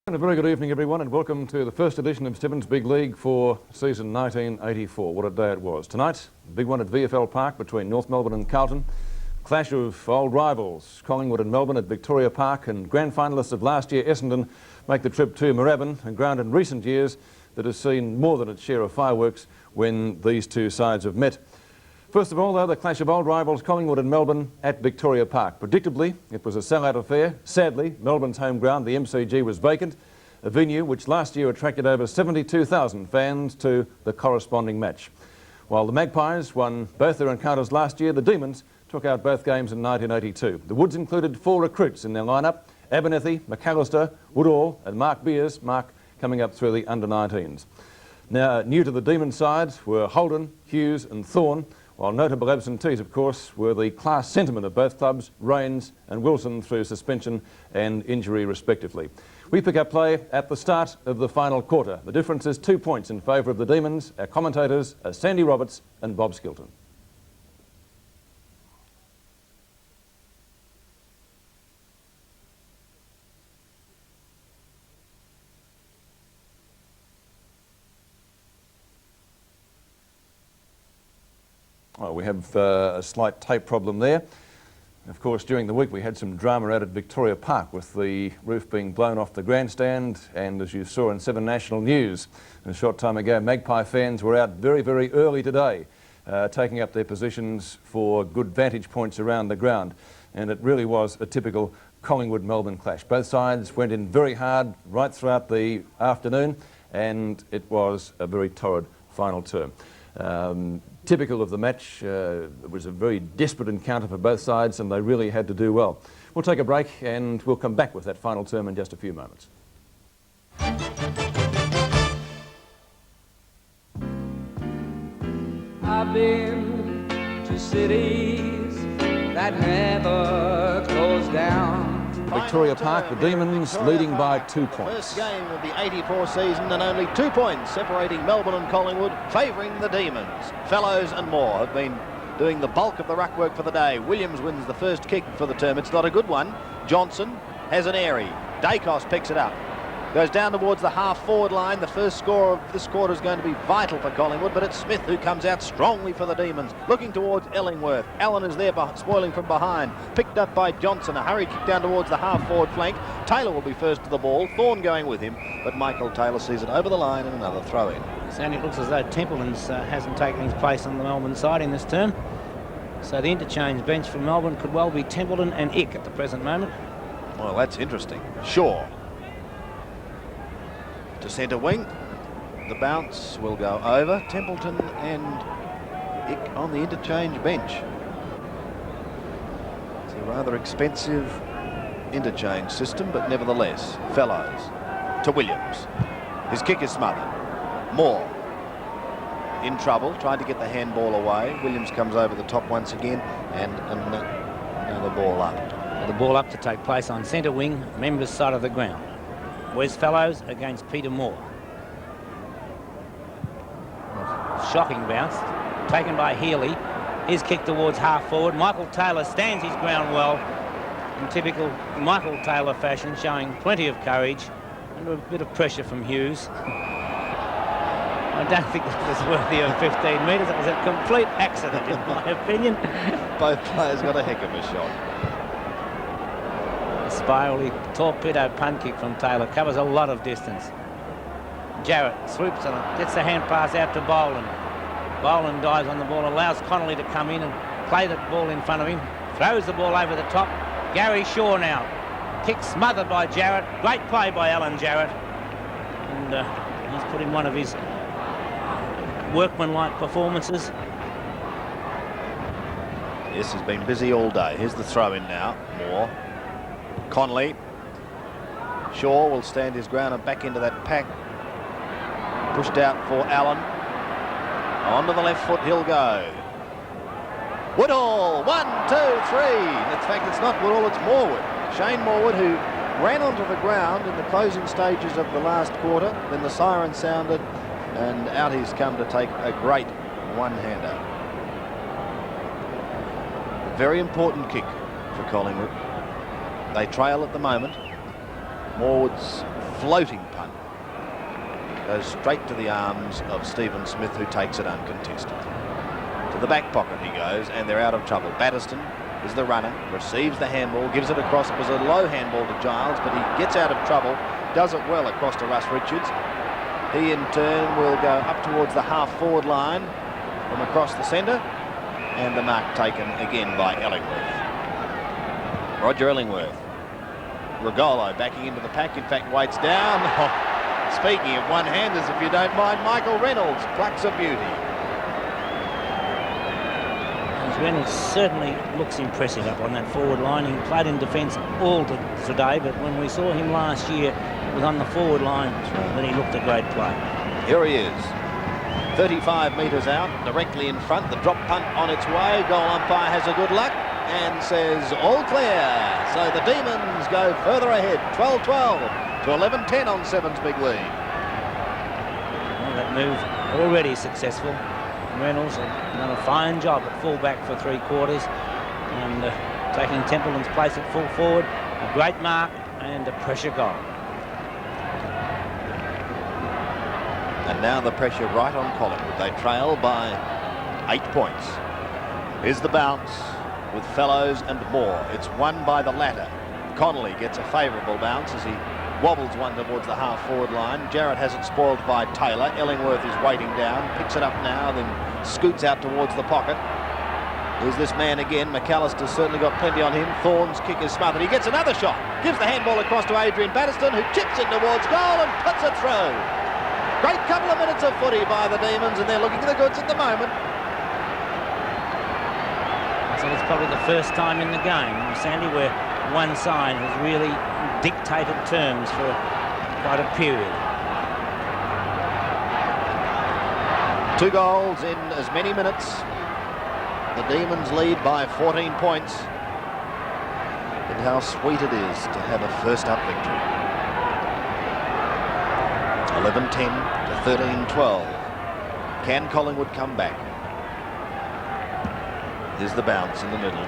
A very good evening, everyone, and welcome to the first edition of Stebbins Big League for season 1984. What a day it was. Tonight, big one at VFL Park between North Melbourne and Carlton. Clash of old rivals, Collingwood and Melbourne at Victoria Park, and grand finalists of last year, Essendon, make the trip to Moorabbin, a ground in recent years that has seen more than its share of fireworks when these two sides have met. First of all, though, the clash of old rivals, Collingwood and Melbourne at Victoria Park. Predictably, it was a sellout affair. Sadly, Melbourne's home ground, the MCG, was vacant, a venue which last year attracted over 72,000 fans to the corresponding match. While the Magpies won both their encounters last year, the Demons took out both games in 1982. The Woods included 4 recruits in their lineup: Abernethy, McAllister, Woodall and Mark Beers, Mark coming up through the under-19s. Now, new to the Demon side were Holden, Hughes and Thorne, while notable absentees, of course, were the class sentiment of both clubs, Rains and Wilson, through suspension and injury respectively. We pick up play at the start of the final quarter. The difference is 2 points in favour of the Demons. Our commentators are Sandy Roberts and Bob Skilton. Well, we have a slight tape problem there. Of course, during the week we had some drama out at Victoria Park with the roof being blown off the grandstand, and as you saw in 7 National News a short time ago, Magpie fans were out very, very early today, taking up their positions for good vantage points around the ground, and it really was a typical Collingwood-Melbourne clash. Both sides went in very hard right throughout the afternoon, and it was a very torrid final term. Typical of the match, it was a very desperate encounter for both sides, and they really had to do well. We'll take a break and we'll come back with that final term in just a few moments. I've been to cities that never close down. Victoria Park, the Demons leading by 2 points. First game of the 84 season, and only 2 points separating Melbourne and Collingwood, favouring the Demons. Fellows and Moore have been doing the bulk of the ruck work for the day. Williams wins the first kick for the term. It's not a good one. Johnson has an airy. Dacos picks it up. Goes down towards the half-forward line. The first score of this quarter is going to be vital for Collingwood, but it's Smith who comes out strongly for the Demons, looking towards Ellingworth. Allen is there, spoiling from behind. Picked up by Johnson. A hurry kick down towards the half-forward flank. Taylor will be first to the ball. Thorne going with him, but Michael Taylor sees it over the line and another throw-in. Sandy, it looks as though Templeton's hasn't taken his place on the Melbourne side in this term. So the interchange bench for Melbourne could well be Templeton and Ick at the present moment. Well, that's interesting. Shaw to centre wing. The bounce will go over. Templeton and Ick on the interchange bench. It's a rather expensive interchange system, but nevertheless. Fellows to Williams. His kick is smothered. Moore in trouble, tried to get the handball away. Williams comes over the top once again, and another ball up. The ball up to take place on centre wing, members' side of the ground. Wes Fellows against Peter Moore. Shocking bounce, taken by Healy. His kick towards half forward. Michael Taylor stands his ground well in typical Michael Taylor fashion, showing plenty of courage under a bit of pressure from Hughes. I don't think that was worthy of 15 metres. It was a complete accident, in my opinion. Both players got a heck of a shot. Spirally torpedo punt kick from Taylor covers a lot of distance. Jarrett swoops on it, gets the hand pass out to Boland. Boland dives on the ball, allows Connolly to come in and play the ball in front of him. Throws the ball over the top. Gary Shaw now. Kick smothered by Jarrett. Great play by Alan Jarrett. And he's put in one of his workmanlike performances. Yes, he's been busy all day. Here's the throw in now. Moore. Connolly. Shaw will stand his ground and back into that pack. Pushed out for Allen. Onto the left foot he'll go. Woodall, 1, 2, 3. In fact, it's not Woodall, it's Morwood. Shane Morwood, who ran onto the ground in the closing stages of the last quarter. Then the siren sounded, and out he's come to take a great one-hander. A very important kick for Collingwood. They trail at the moment. Morwood's floating punt. Goes straight to the arms of Stephen Smith, who takes it uncontested. To the back pocket he goes, and they're out of trouble. Batterston is the runner, receives the handball, gives it across. It was a low handball to Giles, but he gets out of trouble, does it well across to Russ Richards. He in turn will go up towards the half-forward line from across the centre, and the mark taken again by Ellingworth. Roger Ellingworth. Regolo backing into the pack, in fact waits down. Speaking of one-handers, if you don't mind, Michael Reynolds plucks a beauty. Reynolds certainly looks impressive up on that forward line. He played in defence all today, but when we saw him last year, it was on the forward line that he looked a great play. Here he is, 35 metres out, directly in front. The drop punt on its way. Goal umpire has a good luck and says all clear. So the Demons go further ahead, 12-12 to 11-10 on Seven's big lead. Well, that move already successful. Reynolds has done a fine job at full-back for 3 quarters and taking Templeton's place at full forward. A great mark and a pressure goal. And now the pressure right on Collingwood. They trail by 8 points. Here's the bounce with Fellows and Moore. It's won by the latter. Connolly gets a favourable bounce as he wobbles one towards the half-forward line. Jarrett has it spoiled by Taylor. Ellingworth is waiting down, picks it up now, then scoots out towards the pocket. Here's this man again. McAllister's certainly got plenty on him. Thorne's kick is smothered. He gets another shot. Gives the handball across to Adrian Batterston, who chips in towards goal and puts it through. Great couple of minutes of footy by the Demons, and they're looking for the goods at the moment. So it's probably the first time in the game, Sandy, where one side has really dictated terms for quite a period. 2 goals in as many minutes. The Demons lead by 14 points. And how sweet it is to have a first-up victory. 11-10 to 13-12. Can Collingwood come back? Here's the bounce in the middle.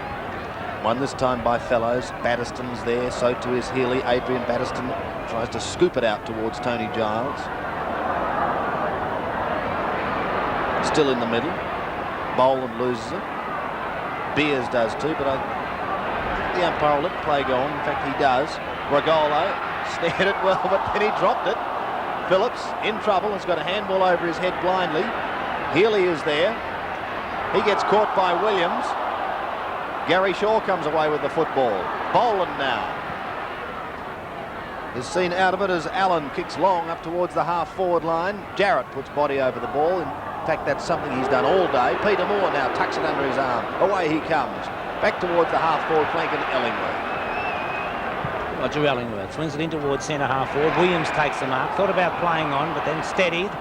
Won this time by Fellows. Batterston's there, so too is Healy. Adrian Batterston tries to scoop it out towards Tony Giles. Still in the middle. Boland loses it. Beers does too, but I think the umpire will let play go on. In fact, he does. Regolo snared it well, but then he dropped it. Phillips in trouble, has got a handball over his head blindly. Healy is there. He gets caught by Williams. Gary Shaw comes away with the football. Boland now is seen out of it as Allen kicks long up towards the half-forward line. Jarrett puts body over the ball. In fact, that's something he's done all day. Peter Moore now tucks it under his arm. Away he comes. Back towards the half-forward flank and Ellingworth. Roger Ellingworth swings it in towards centre half-forward. Williams takes the mark. Thought about playing on, but then steadied.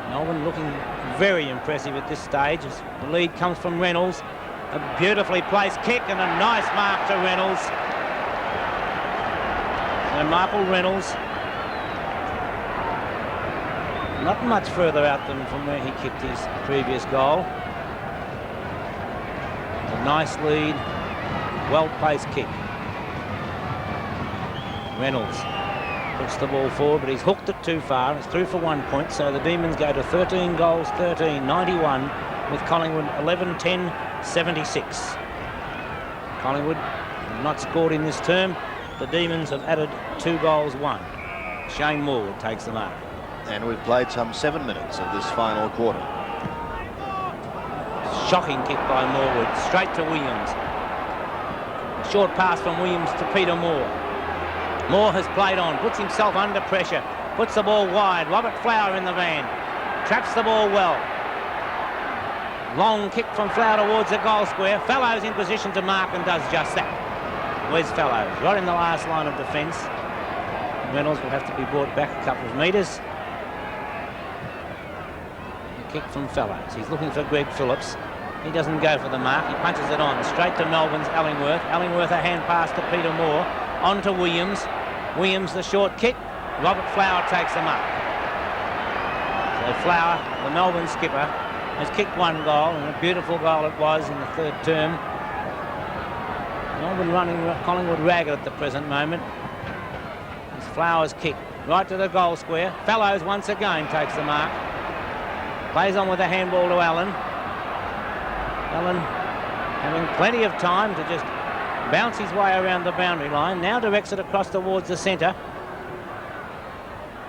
Melbourne looking very impressive at this stage as the lead comes from Reynolds. A beautifully placed kick and a nice mark to Reynolds. And Michael Reynolds not much further out than from where he kicked his previous goal. A nice lead, well-placed kick. Reynolds puts the ball forward, but he's hooked it too far. It's through for 1 point, so the Demons go to 13 goals, 13, 91, with Collingwood 11-10, 76. Collingwood not scored in this term. The Demons have added 2 goals, 1. Shane Moore takes the mark. And we've played some 7 minutes of this final quarter. Shocking kick by Morwood, straight to Williams. Short pass from Williams to Peter Moore. Moore has played on, puts himself under pressure, puts the ball wide. Robert Flower in the van, traps the ball well. Long kick from Flower towards the goal square. Fellows in position to mark and does just that. Where's Fellows? Right in the last line of defence. Reynolds will have to be brought back a couple of metres. A kick from Fellows. He's looking for Greg Phillips. He doesn't go for the mark. He punches it on straight to Melbourne's Ellingworth. Ellingworth a hand pass to Peter Moore. On to Williams. Williams the short kick. Robert Flower takes the mark. So Flower, the Melbourne skipper, has kicked 1 goal, and a beautiful goal it was in the 3rd term. Melbourne running Collingwood ragged at the present moment. As Flowers kick right to the goal square. Fellows once again takes the mark. Plays on with a handball to Allen. Allen having plenty of time to just bounce his way around the boundary line. Now directs it across towards the centre.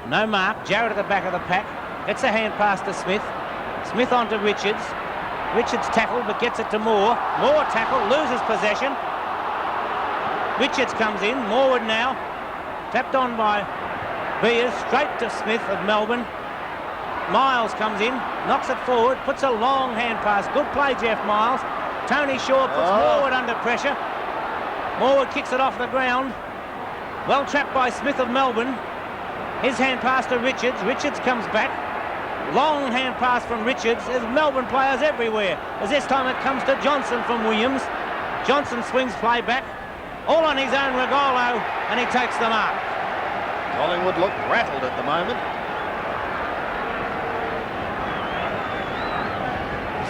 No mark. Jarrett at the back of the pack. Gets a hand pass to Smith. Smith on to Richards. Richards tackled but gets it to Moore. Moore tackle, loses possession. Richards comes in. Moorwood now. Tapped on by Beers. Straight to Smith of Melbourne. Miles comes in. Knocks it forward. Puts a long hand pass. Good play, Jeff Miles. Tony Shaw puts Moorwood under pressure. Moorwood kicks it off the ground. Well trapped by Smith of Melbourne. His hand pass to Richards. Richards comes back. Long hand pass from Richards. There's Melbourne players everywhere. As this time it comes to Johnson from Williams. Johnson swings play back. All on his own, Regolo, and he takes the mark. Collingwood look rattled at the moment.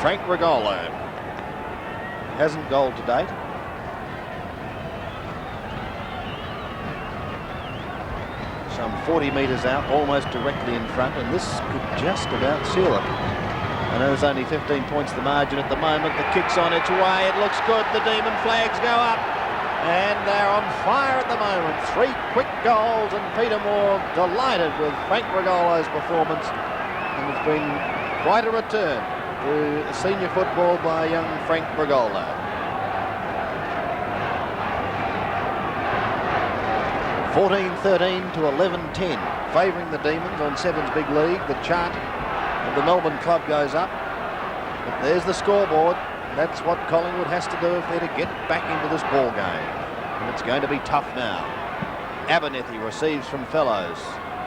Frank Regolo hasn't goaled to date. Some 40 metres out, almost directly in front, and this could just about seal it. I know there's only 15 points the margin at the moment. The kick's on its way. It looks good. The Demon flags go up, and they're on fire at the moment. 3 quick goals, and Peter Moore delighted with Frank Regolo's performance, and it's been quite a return to senior football by young Frank Regolo. 14-13 to 11-10, favouring the Demons on Sevens Big League. The chart of the Melbourne club goes up. But there's the scoreboard. That's what Collingwood has to do if they're to get back into this ball game. And it's going to be tough now. Abernethy receives from Fellows.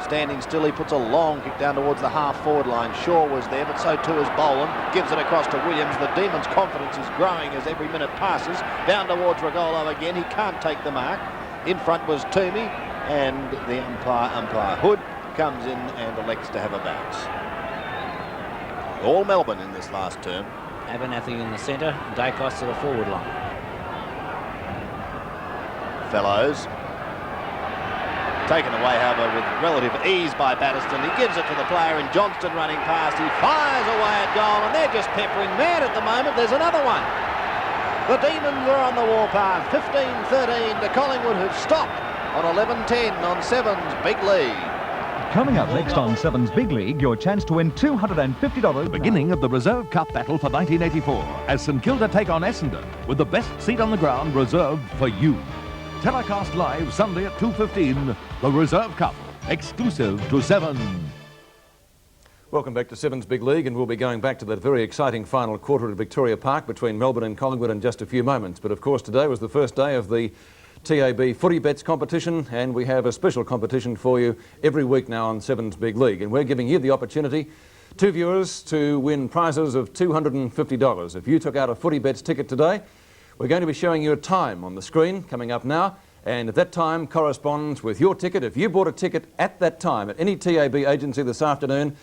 Standing still, he puts a long kick down towards the half-forward line. Shaw was there, but so too is Boland. Gives it across to Williams. The Demons' confidence is growing as every minute passes. Down towards Regolo again. He can't take the mark. In front was Toomey, and the umpire Hood comes in and elects to have a bounce. All Melbourne in this last term. Abernethy in the centre, Dacos to the forward line. Fellows. Taken away, however, with relative ease by Batterston. He gives it to the player in Johnston running past. He fires away at goal, and they're just peppering mad at the moment. There's another one. The Demons are on the warpath. 15-13 to Collingwood, who've stopped on 11-10 on Sevens Big League. Coming up next on Sevens Big League, your chance to win $250. Beginning of the Reserve Cup battle for 1984 as St Kilda take on Essendon with the best seat on the ground reserved for you. Telecast live Sunday at 2:15, the Reserve Cup, exclusive to Seven. Welcome back to Sevens Big League, and we'll be going back to that very exciting final quarter at Victoria Park between Melbourne and Collingwood in just a few moments. But of course today was the first day of the TAB Footy Bets competition, and we have a special competition for you every week now on Sevens Big League, and we're giving you the opportunity, 2 viewers, to win prizes of $250. If you took out a Footy Bets ticket today, we're going to be showing you a time on the screen coming up now, and at that time corresponds with your ticket. If you bought a ticket at that time at any TAB agency this afternoon,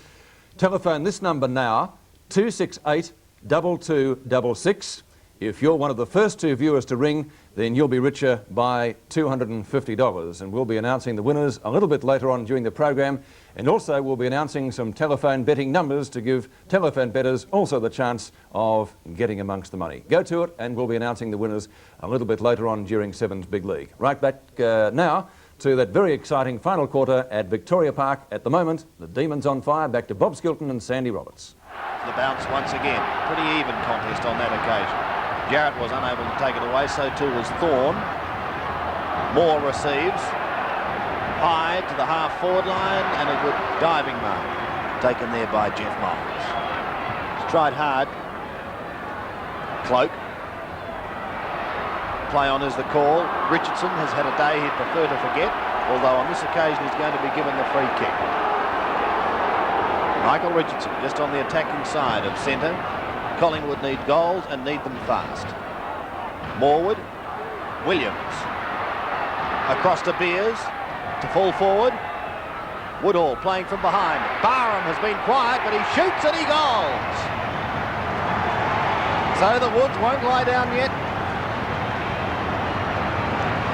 telephone this number now, 268 2266. If you're one of the first 2 viewers to ring, then you'll be richer by $250, and we'll be announcing the winners a little bit later on during the program, and also we'll be announcing some telephone betting numbers to give telephone bettors also the chance of getting amongst the money. Go to it, and we'll be announcing the winners a little bit later on during Sevens Big League. Right back now to that very exciting final quarter at Victoria Park. At the moment, the Demons on fire. Back to Bob Skilton and Sandy Roberts. The bounce once again. Pretty even contest on that occasion. Jarrett was unable to take it away, so too was Thorne. Moore receives. High to the half-forward line, and a good diving mark taken there by Jeff Miles. He's tried hard. Cloak. Play on is the call. Richardson has had a day he'd prefer to forget, although on this occasion he's going to be given the free kick. Michael Richardson just on the attacking side of centre. Collingwood need goals and need them fast. Moorwood. Williams. Across to Beers. To full forward. Woodhall playing from behind. Barham has been quiet, but he shoots and he goals. So the Woods won't lie down yet.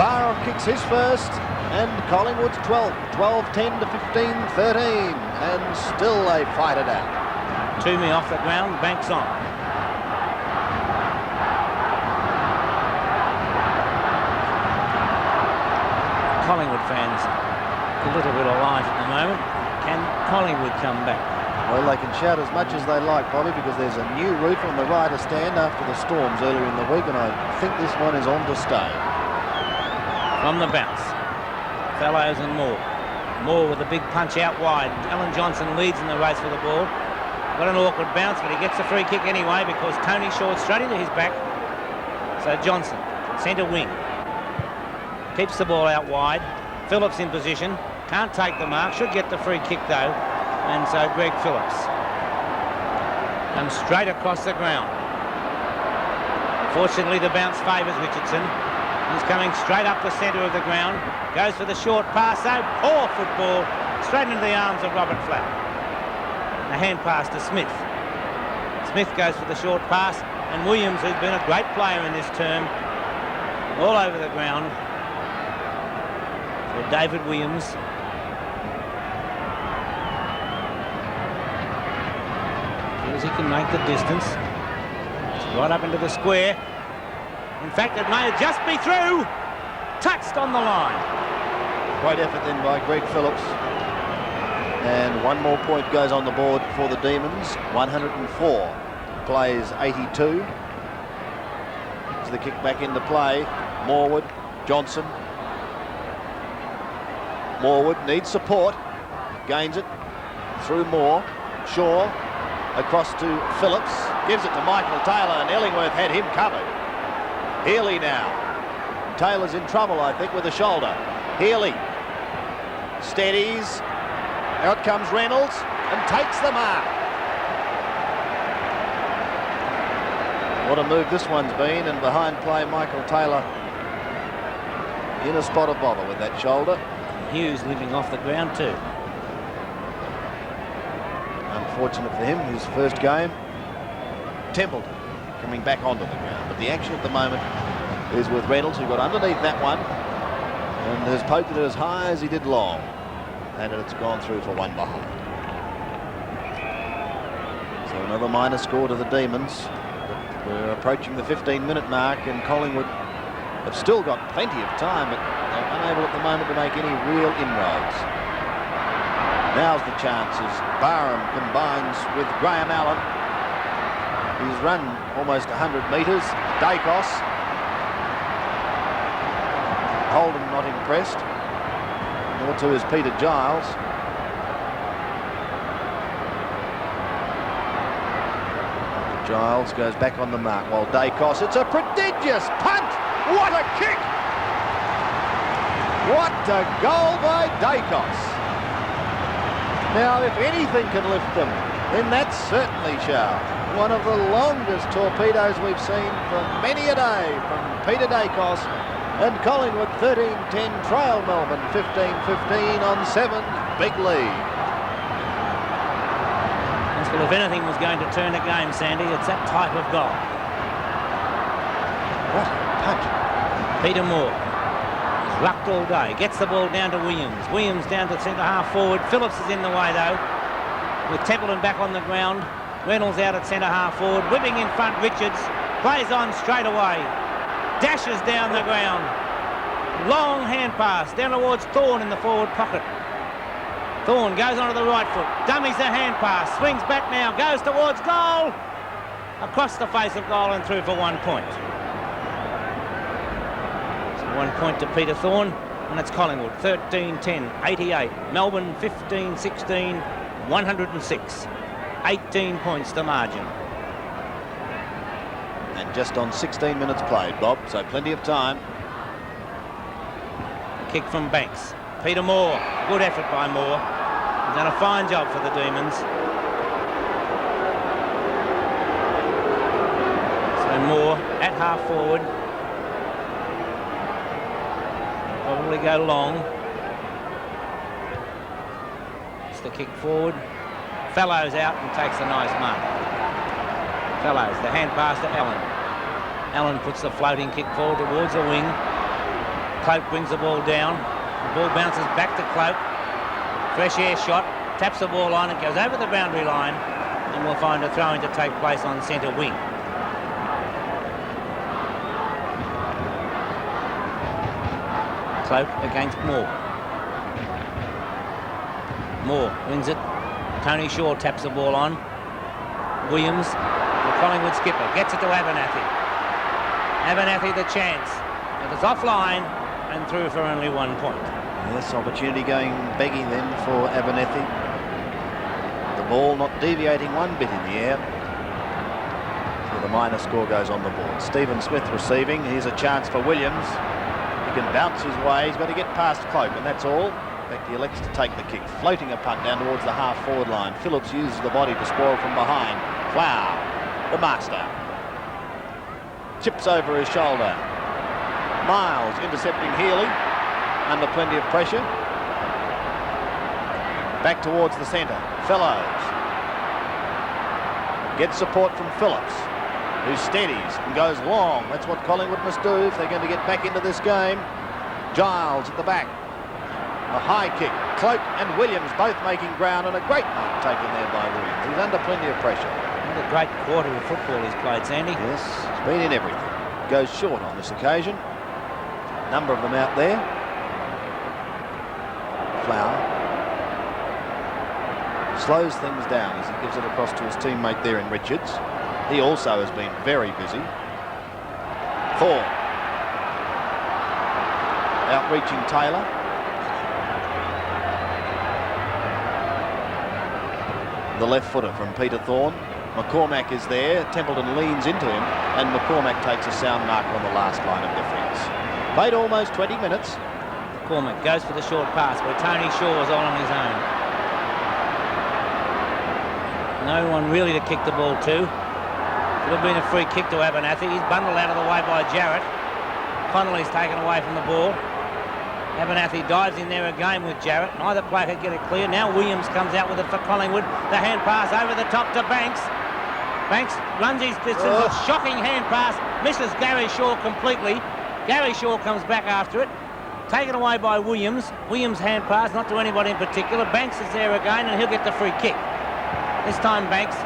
Barham kicks his first. and Collingwood's 12th. 12-10 to 15-13, and still they fight it out. Toomey off the ground, Banks on. Collingwood fans a little bit of life at the moment. Can Collingwood come back? Well, they can shout as much as they like, Bobby, because there's a new roof on the Ryder stand after the storms earlier in the week, and I think this one is on to stay. From the bounce, Fellows and Moore. Moore with a big punch out wide. Alan Johnson leads in the race for the ball. Got an awkward bounce, but he gets a free kick anyway because Tony Short straight into his back. So Johnson, centre wing. Keeps the ball out wide. Phillips in position. Can't take the mark. Should get the free kick though. And so Greg Phillips comes straight across the ground. Fortunately, the bounce favours Richardson. He's coming straight up the centre of the ground. Goes for the short pass, though. Poor football. Straight into the arms of Robert Flatt. And a hand pass to Smith. Smith goes for the short pass. And Williams, who's been a great player in this term, all over the ground. For David Williams. He can make the distance. It's right up into the square. In fact, it may just be through. Touched on the line. Great effort then by Greg Phillips. And one more point goes on the board for the Demons. 104 plays 82. So the kick back into play. Morwood, Johnson. Morwood needs support. Gains it through Moore. Shaw. Across to Phillips, gives it to Michael Taylor, and Illingworth had him covered. Healy now. Taylor's in trouble, I think, with the shoulder. Healy steadies. Out comes Reynolds and takes the mark. What a move this one's been, and behind play, Michael Taylor in a spot of bother with that shoulder. Hughes living off the ground too. Unfortunate for him, his first game. Templeton coming back onto the ground, but the action at the moment is with Reynolds, who got underneath that one and has poked it as high as he did long, and it's gone through for one behind. So another minor score to the Demons. But we're approaching the 15-minute mark, and Collingwood have still got plenty of time, but they're unable at the moment to make any real inroads. Now's the chances. Barham combines with Graham Allen. He's run almost 100 metres. Dacos. Holden not impressed. Nor too is Peter Giles. Giles goes back on the mark while Dacos. It's a prodigious punt. What a kick! What a goal by Dacos. Now, if anything can lift them, then that's certainly Shaw. One of the longest torpedoes we've seen for many a day from Peter Dacos, and Collingwood 13-10 trail Melbourne 15-15 on 7 big lead. Well, if anything was going to turn the game, Sandy, it's that type of goal. What a punch. Peter Moore. Rucked all day, gets the ball down to Williams. Williams down to centre half forward. Phillips is in the way though, with Templeton back on the ground. Reynolds out at centre half forward, whipping in front Richards, plays on straight away, dashes down the ground. Long hand pass down towards Thorne in the forward pocket. Thorne goes onto the right foot, dummies the hand pass, swings back now, goes towards goal. Across the face of goal and through for 1 point. 1 point to Peter Thorne, and it's Collingwood 13-10, 88. Melbourne 15-16, 106. 18 points to margin. And just on 16 minutes played, Bob, so plenty of time. Kick from Banks. Peter Moore, good effort by Moore. He's done a fine job for the Demons. So Moore at half forward. Probably go long. It's the kick forward. Fellows out and takes a nice mark. Fellows, the hand pass to Allen. Allen puts the floating kick forward towards the wing. Cloak brings the ball down. The ball bounces back to Cloak. Fresh air shot, taps the ball on, it goes over the boundary line, and we'll find a throw-in to take place on centre wing. Cloak against Moore. Moore wins it. Tony Shaw taps the ball on. Williams, the Collingwood skipper, gets it to Abernathy. Abernathy the chance. It is offline and through for only 1 point. Yes, opportunity going begging then for Abernathy. The ball not deviating one bit in the air. So the minor score goes on the board. Stephen Smith receiving. Here's a chance for Williams. He can bounce his way. He's got to get past Cloak, and that's all. In fact, he elects to take the kick. Floating a punt down towards the half-forward line. Phillips uses the body to spoil from behind. Flower, the master. Chips over his shoulder. Miles intercepting Healy. Under plenty of pressure. Back towards the centre. Fellows. Gets support from Phillips, who steadies and goes long. That's what Collingwood must do if they're going to get back into this game. Giles at the back. A high kick. Cloak and Williams both making ground, and a great mark taken there by Williams. He's under plenty of pressure. What a great quarter of football he's played, Sandy. Yes, he's been in everything. Goes short on this occasion. Number of them out there. Flower slows things down as he gives it across to his teammate there in Richards. He also has been very busy. Thorne outreaching Taylor. The left footer from Peter Thorne. McCormack is there. Templeton leans into him, and McCormack takes a sound mark on the last line of defence. Played almost 20 minutes. McCormack goes for the short pass where Tony Shaw is all on his own. No one really to kick the ball to. Could have been a free kick to Abernathy. He's bundled out of the way by Jarrett. Connolly's taken away from the ball. Abernathy dives in there again with Jarrett. Neither player could get it clear. Now Williams comes out with it for Collingwood. The hand pass over the top to Banks. Banks runs his distance. A shocking hand pass. Misses Gary Shaw completely. Gary Shaw comes back after it. Taken away by Williams. Williams' hand pass, not to anybody in particular. Banks is there again, and he'll get the free kick. This time Banks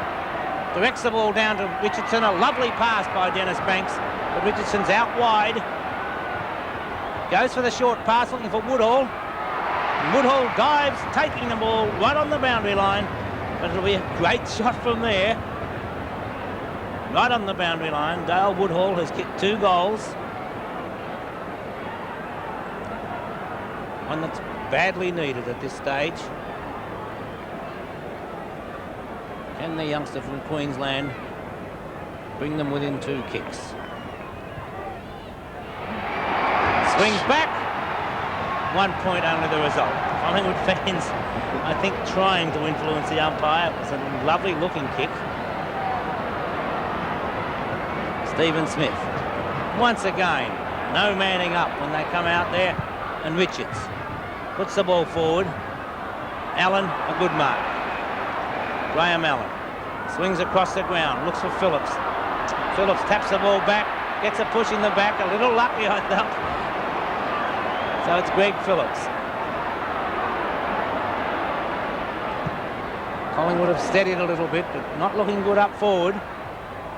directs the ball down to Richardson. A lovely pass by Dennis Banks, but Richardson's out wide. Goes for the short pass, looking for Woodhall. And Woodhall dives, taking the ball right on the boundary line, but it'll be a great shot from there. Right on the boundary line. Dale Woodhall has kicked 2 goals. One that's badly needed at this stage. Can the youngster from Queensland bring them within 2 kicks? Swings back. 1 point only the result. Collingwood fans, I think, trying to influence the umpire. It was a lovely looking kick. Stephen Smith. Once again, no manning up when they come out there. And Richards puts the ball forward. Allen, a good mark. Graham Allen swings across the ground, looks for Phillips. Phillips taps the ball back, gets a push in the back, a little lucky, I thought. So it's Greg Phillips. Collingwood have steadied a little bit, but not looking good up forward.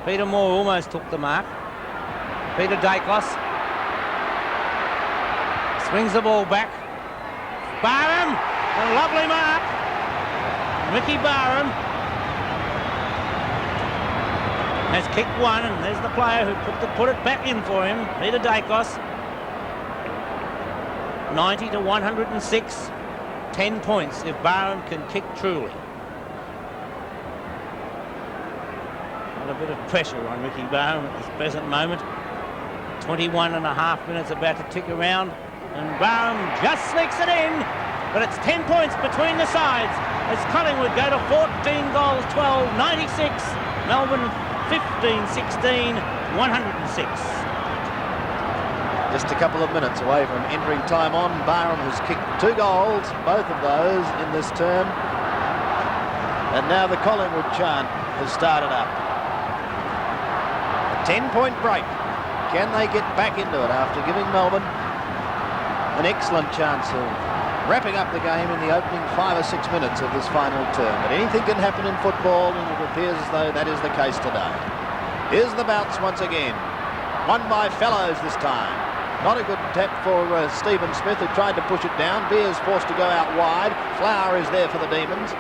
Peter Moore almost took the mark. Peter Dacos swings the ball back. Barham, a lovely mark. Ricky Barham has kicked 1, and there's the player who put it back in for him, Peter Dacos. 90 to 106, 10 points if Barham can kick truly. Got a bit of pressure on Ricky Barham at this present moment. 21 and a half minutes about to tick around, and Barham just sneaks it in, but it's 10 points between the sides as Collingwood go to 14 goals, 12, 96. Melbourne 15-16, 106. Just a couple of minutes away from entering time on. Barham has kicked 2 goals, both of those in this term. And now the Collingwood chant has started up. A 10-point break. Can they get back into it after giving Melbourne an excellent chance of wrapping up the game in the opening 5 or 6 minutes of this final term. But anything can happen in football, and it appears as though that is the case today. Here's the bounce once again. Won by Fellows this time. Not a good tap for Stephen Smith, who tried to push it down. Beers forced to go out wide. Flower is there for the Demons.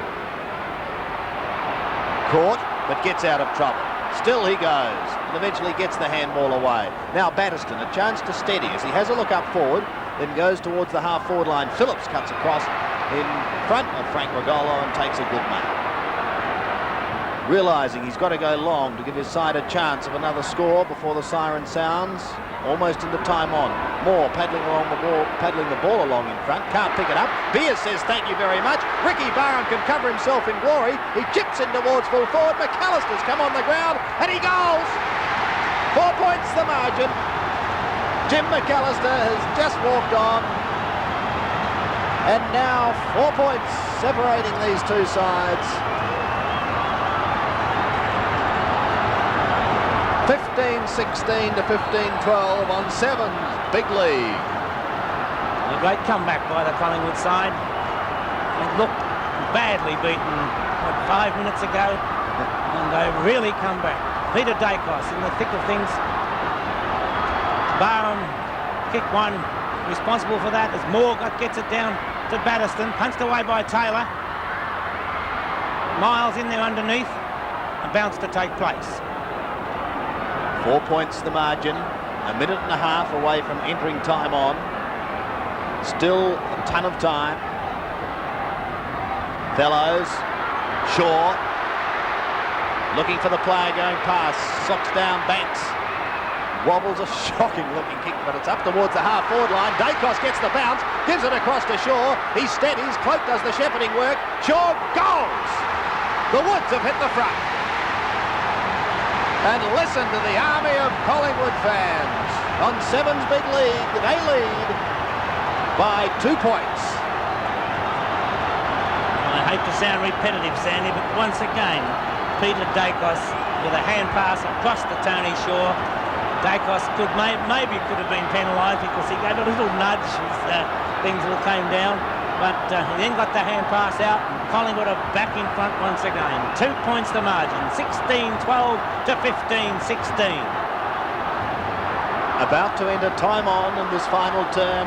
Caught, but gets out of trouble. Still he goes, and eventually gets the handball away. Now Batterston, a chance to steady as he has a look up forward, then goes towards the half-forward line. Phillips cuts across in front of Frank Regolo and takes a good mark. Realising he's got to go long to give his side a chance of another score before the siren sounds. Almost into time on. Moore paddling the ball along in front. Can't pick it up. Beers says thank you very much. Ricky Barham can cover himself in glory. He chips in towards full forward. McAllister's come on the ground and he goals. 4 points the margin. Jim McAllister has just walked on. And now 4 points separating these two sides. 15-16 to 15-12 on Sevens big league. A great comeback by the Collingwood side. It looked badly beaten 5 minutes ago, and they've really come back. Peter Dacos in the thick of things. Barham, kick one, responsible for that as Moore gets it down to Batterston, punched away by Taylor. Miles in there underneath, a bounce to take place. 4 points the margin, a minute and a half away from entering time on. Still a ton of time. Fellows, Shaw, looking for the player going past, socks down Banks. Wobbles, a shocking looking kick, but it's up towards the half-forward line. Dacos gets the bounce, gives it across to Shaw. He steadies, Cloak does the shepherding work. Shaw goals! The Woods have hit the front. And listen to the army of Collingwood fans. On Sevens big league, they lead by 2 points. I hate to sound repetitive, Sandy, but once again, Peter Dacos with a hand pass across to Tony Shaw. Dacos maybe could have been penalised because he gave a little nudge as things all came down. But he then got the hand pass out, and Collingwood are back in front once again. 2 points the margin, 16-12 to 15-16. About to enter time on in this final term.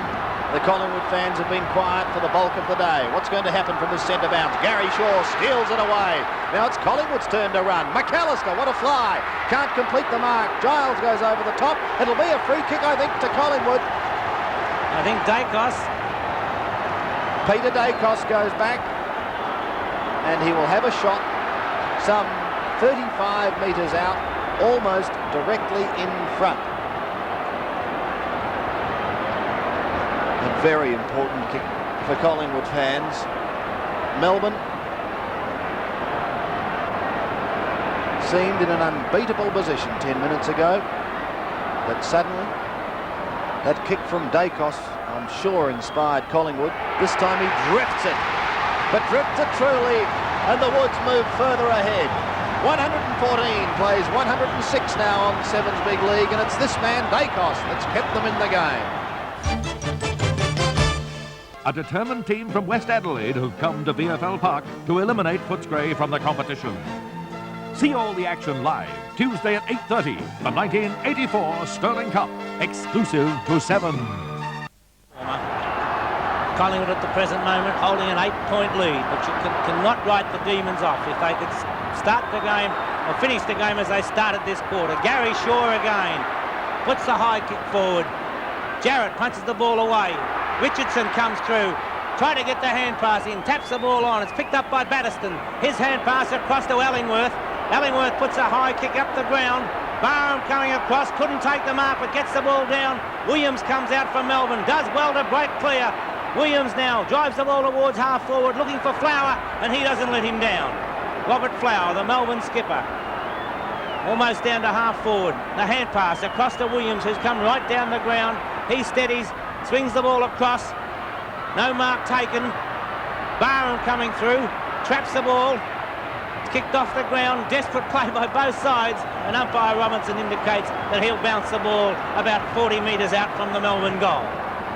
The Collingwood fans have been quiet for the bulk of the day. What's going to happen from this centre bounce? Gary Shaw steals it away. Now it's Collingwood's turn to run. McAllister, what a fly. Can't complete the mark. Giles goes over the top. It'll be a free kick, I think, to Collingwood. I think Dacos. Peter Dacos goes back, and he will have a shot some 35 metres out, almost directly in front. A very important kick for Collingwood fans. Melbourne seemed in an unbeatable position 10 minutes ago, but suddenly that kick from Dacos, I'm sure, inspired Collingwood. This time he drifts it, but drifts it truly, and the Woods move further ahead. 114 plays 106 now on Sevens big league, and it's this man Dacos that's kept them in the game. A determined team from West Adelaide have come to VFL Park to eliminate Footscray from the competition. See all the action live Tuesday at 8:30, the 1984 Sterling Cup, exclusive to Seven. Collingwood at the present moment holding an 8-point lead, but you cannot write the Demons off. If they could start the game or finish the game as they started this quarter. Gary Shaw again puts the high kick forward. Jarrett punches the ball away. Richardson comes through, try to get the hand pass in, taps the ball on. It's picked up by Batterston. His hand pass across to Ellingworth. Ellingworth puts a high kick up the ground. Barham coming across, couldn't take the mark, but gets the ball down. Williams comes out from Melbourne, does well to break clear. Williams now drives the ball towards half forward, looking for Flower, and he doesn't let him down. Robert Flower, the Melbourne skipper, almost down to half forward. The hand pass across to Williams, who's come right down the ground. He steadies, swings the ball across. No mark taken. Barham coming through, traps the ball. It's kicked off the ground. Desperate play by both sides, and umpire Robinson indicates that he'll bounce the ball about 40 metres out from the Melbourne goal.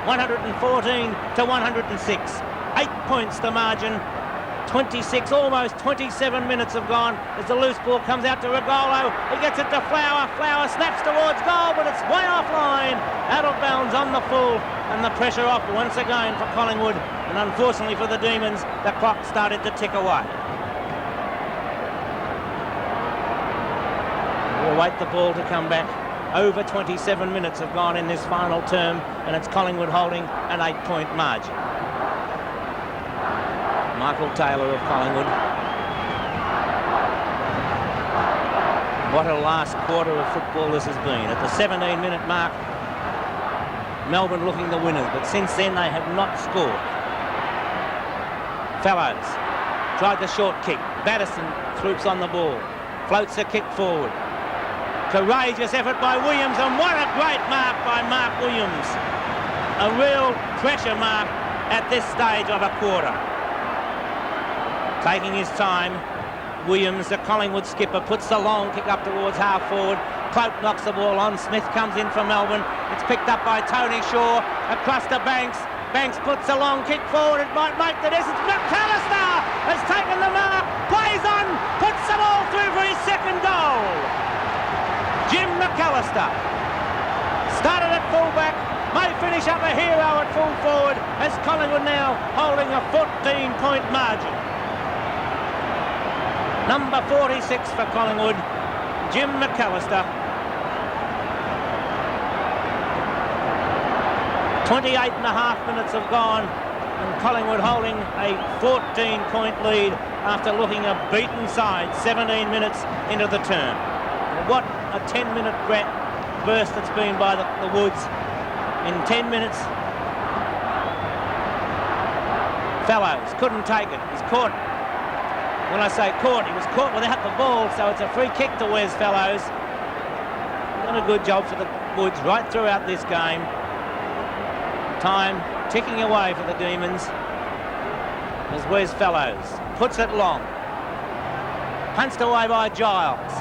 114 to 106. 8 points the margin. 26, almost 27 minutes have gone as the loose ball comes out to Regolo. He gets it to Flower. Flower snaps towards goal, but it's way offline. Out of bounds on the full, and the pressure off once again for Collingwood. And unfortunately for the Demons, the clock started to tick away. We'll wait the ball to come back. Over 27 minutes have gone in this final term, and it's Collingwood holding an 8-point margin. Michael Taylor of Collingwood. What a last quarter of football this has been. At the 17-minute mark, Melbourne looking the winners, but since then they have not scored. Fellows tried the short kick. Batterson swoops on the ball, floats a kick forward. Courageous effort by Williams, and what a great mark by Mark Williams. A real pressure mark at this stage of a quarter. Taking his time, Williams, the Collingwood skipper, puts the long kick up towards half forward. Cloak knocks the ball on. Smith comes in for Melbourne. It's picked up by Tony Shaw across to Banks. Banks puts a long kick forward. It might make the distance. McAllister has taken the mark, plays on, puts the ball through for his second goal. Jim McAllister started at fullback, may finish up a hero at full forward as Collingwood now holding a 14-point margin. Number 46 for Collingwood, Jim McAllister. 28.5 minutes have gone, and Collingwood holding a 14-point lead after looking a beaten side 17 minutes into the term. What a 10-minute burst it's been by the Woods. In 10 minutes, Fellows couldn't take it. He's caught. When I say caught, he was caught without the ball, so it's a free kick to Wes Fellows. Done a good job for the Woods right throughout this game. Time ticking away for the Demons as Wes Fellows puts it long. Punched away by Giles.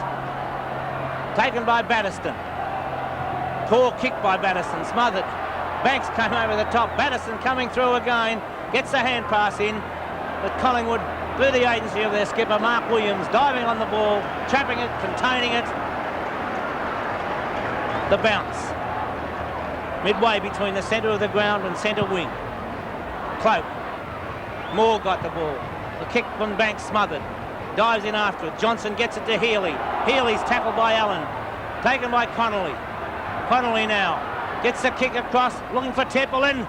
Taken by Batterston. Poor kick by Batterston, smothered. Banks came over the top. Batterston coming through again. Gets the hand pass in. But Collingwood, through the agency of their skipper, Mark Williams, diving on the ball, trapping it, containing it. The bounce. Midway between the centre of the ground and centre wing. Cloak. Moore got the ball. The kick from Banks smothered. Dives in after it. Johnson gets it to Healy. Healy's tackled by Allen. Taken by Connolly. Connolly now gets the kick across, looking for Templeton.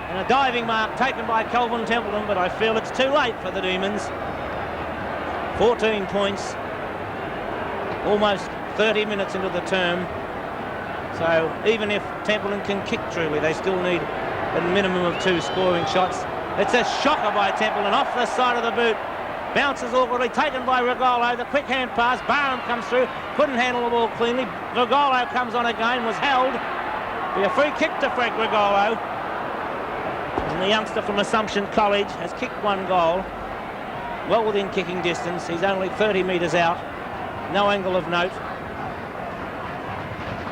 And a diving mark taken by Kelvin Templeton, but I feel it's too late for the Demons. 14 points. Almost 30 minutes into the term. So even if Templeton can kick truly, they still need a minimum of 2 scoring shots. It's a shocker by Templeton off the side of the boot. Bounces awkwardly, taken by Regolo. The quick hand pass. Barham comes through. Couldn't handle the ball cleanly. Regolo comes on again. Was held. Be a free kick to Frank Regolo. And the youngster from Assumption College has kicked 1 goal. Well within kicking distance. He's only 30 metres out. No angle of note.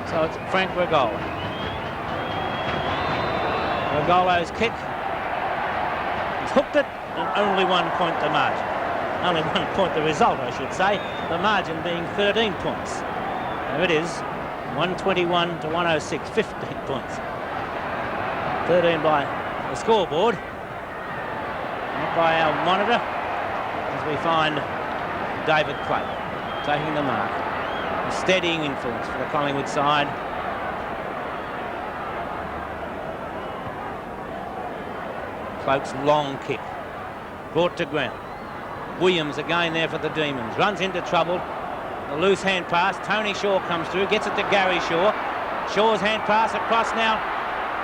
So it's Frank Regolo. Regolo's kick. He's hooked it, and only 1 point to margin. Only 1 point the result, I should say. The margin being 13 points. There it is. 121 to 106, 15 points. 13 by the scoreboard. Not by our monitor. As we find David Cloak taking the mark. A steadying influence for the Collingwood side. Cloak's long kick. Brought to ground. Williams again there for the Demons. Runs into trouble. The loose hand pass. Tony Shaw comes through. Gets it to Gary Shaw. Shaw's hand pass across now.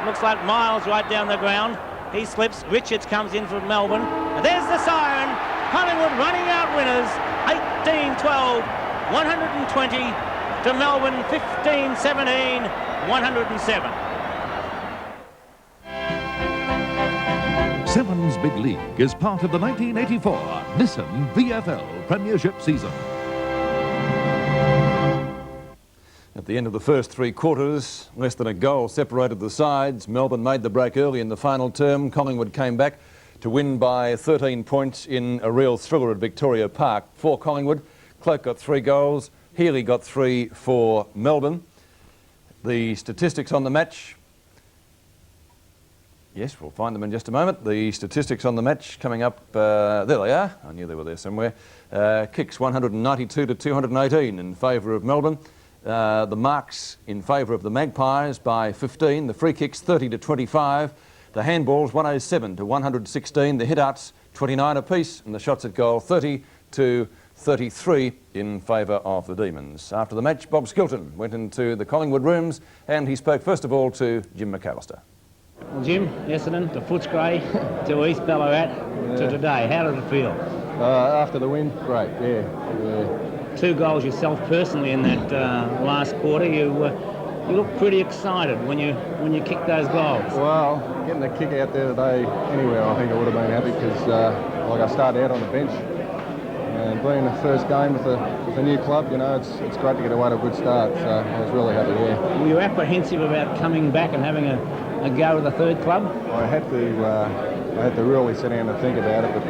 Looks like Miles right down the ground. He slips. Richards comes in from Melbourne. And there's the siren. Collingwood running out winners. 18-12. 120 to Melbourne. 15-17. 107. Sevens Big League is part of the 1984 Nissan VFL Premiership season. At the end of the first 3 quarters, less than a goal separated the sides. Melbourne made the break early in the final term. Collingwood came back to win by 13 points in a real thriller at Victoria Park. For Collingwood, Cloak got 3 goals. Healy got 3 for Melbourne. The statistics on the match. Yes, we'll find them in just a moment. The statistics on the match coming up. There they are. I knew they were there somewhere. Kicks 192 to 218 in favour of Melbourne. The marks in favour of the Magpies by 15. The free kicks 30 to 25. The handballs 107 to 116. The hit-outs 29 apiece. And the shots at goal 30 to 33 in favour of the Demons. After the match, Bob Skilton went into the Collingwood rooms and he spoke first of all to Jim McAllister. Well, Jim, Essendon to Footscray to East Ballarat to today. How did it feel? After the win, great, yeah. 2 goals yourself personally in that last quarter. You looked pretty excited when you kicked those goals. Well, getting the kick out there today anywhere, I think I would have been happy because like I started out on the bench and being the first game with a new club, you know, it's great to get away to a good start. So I was really happy, yeah. Were you apprehensive about coming back and having a go with the third club? I had to really sit down and think about it, but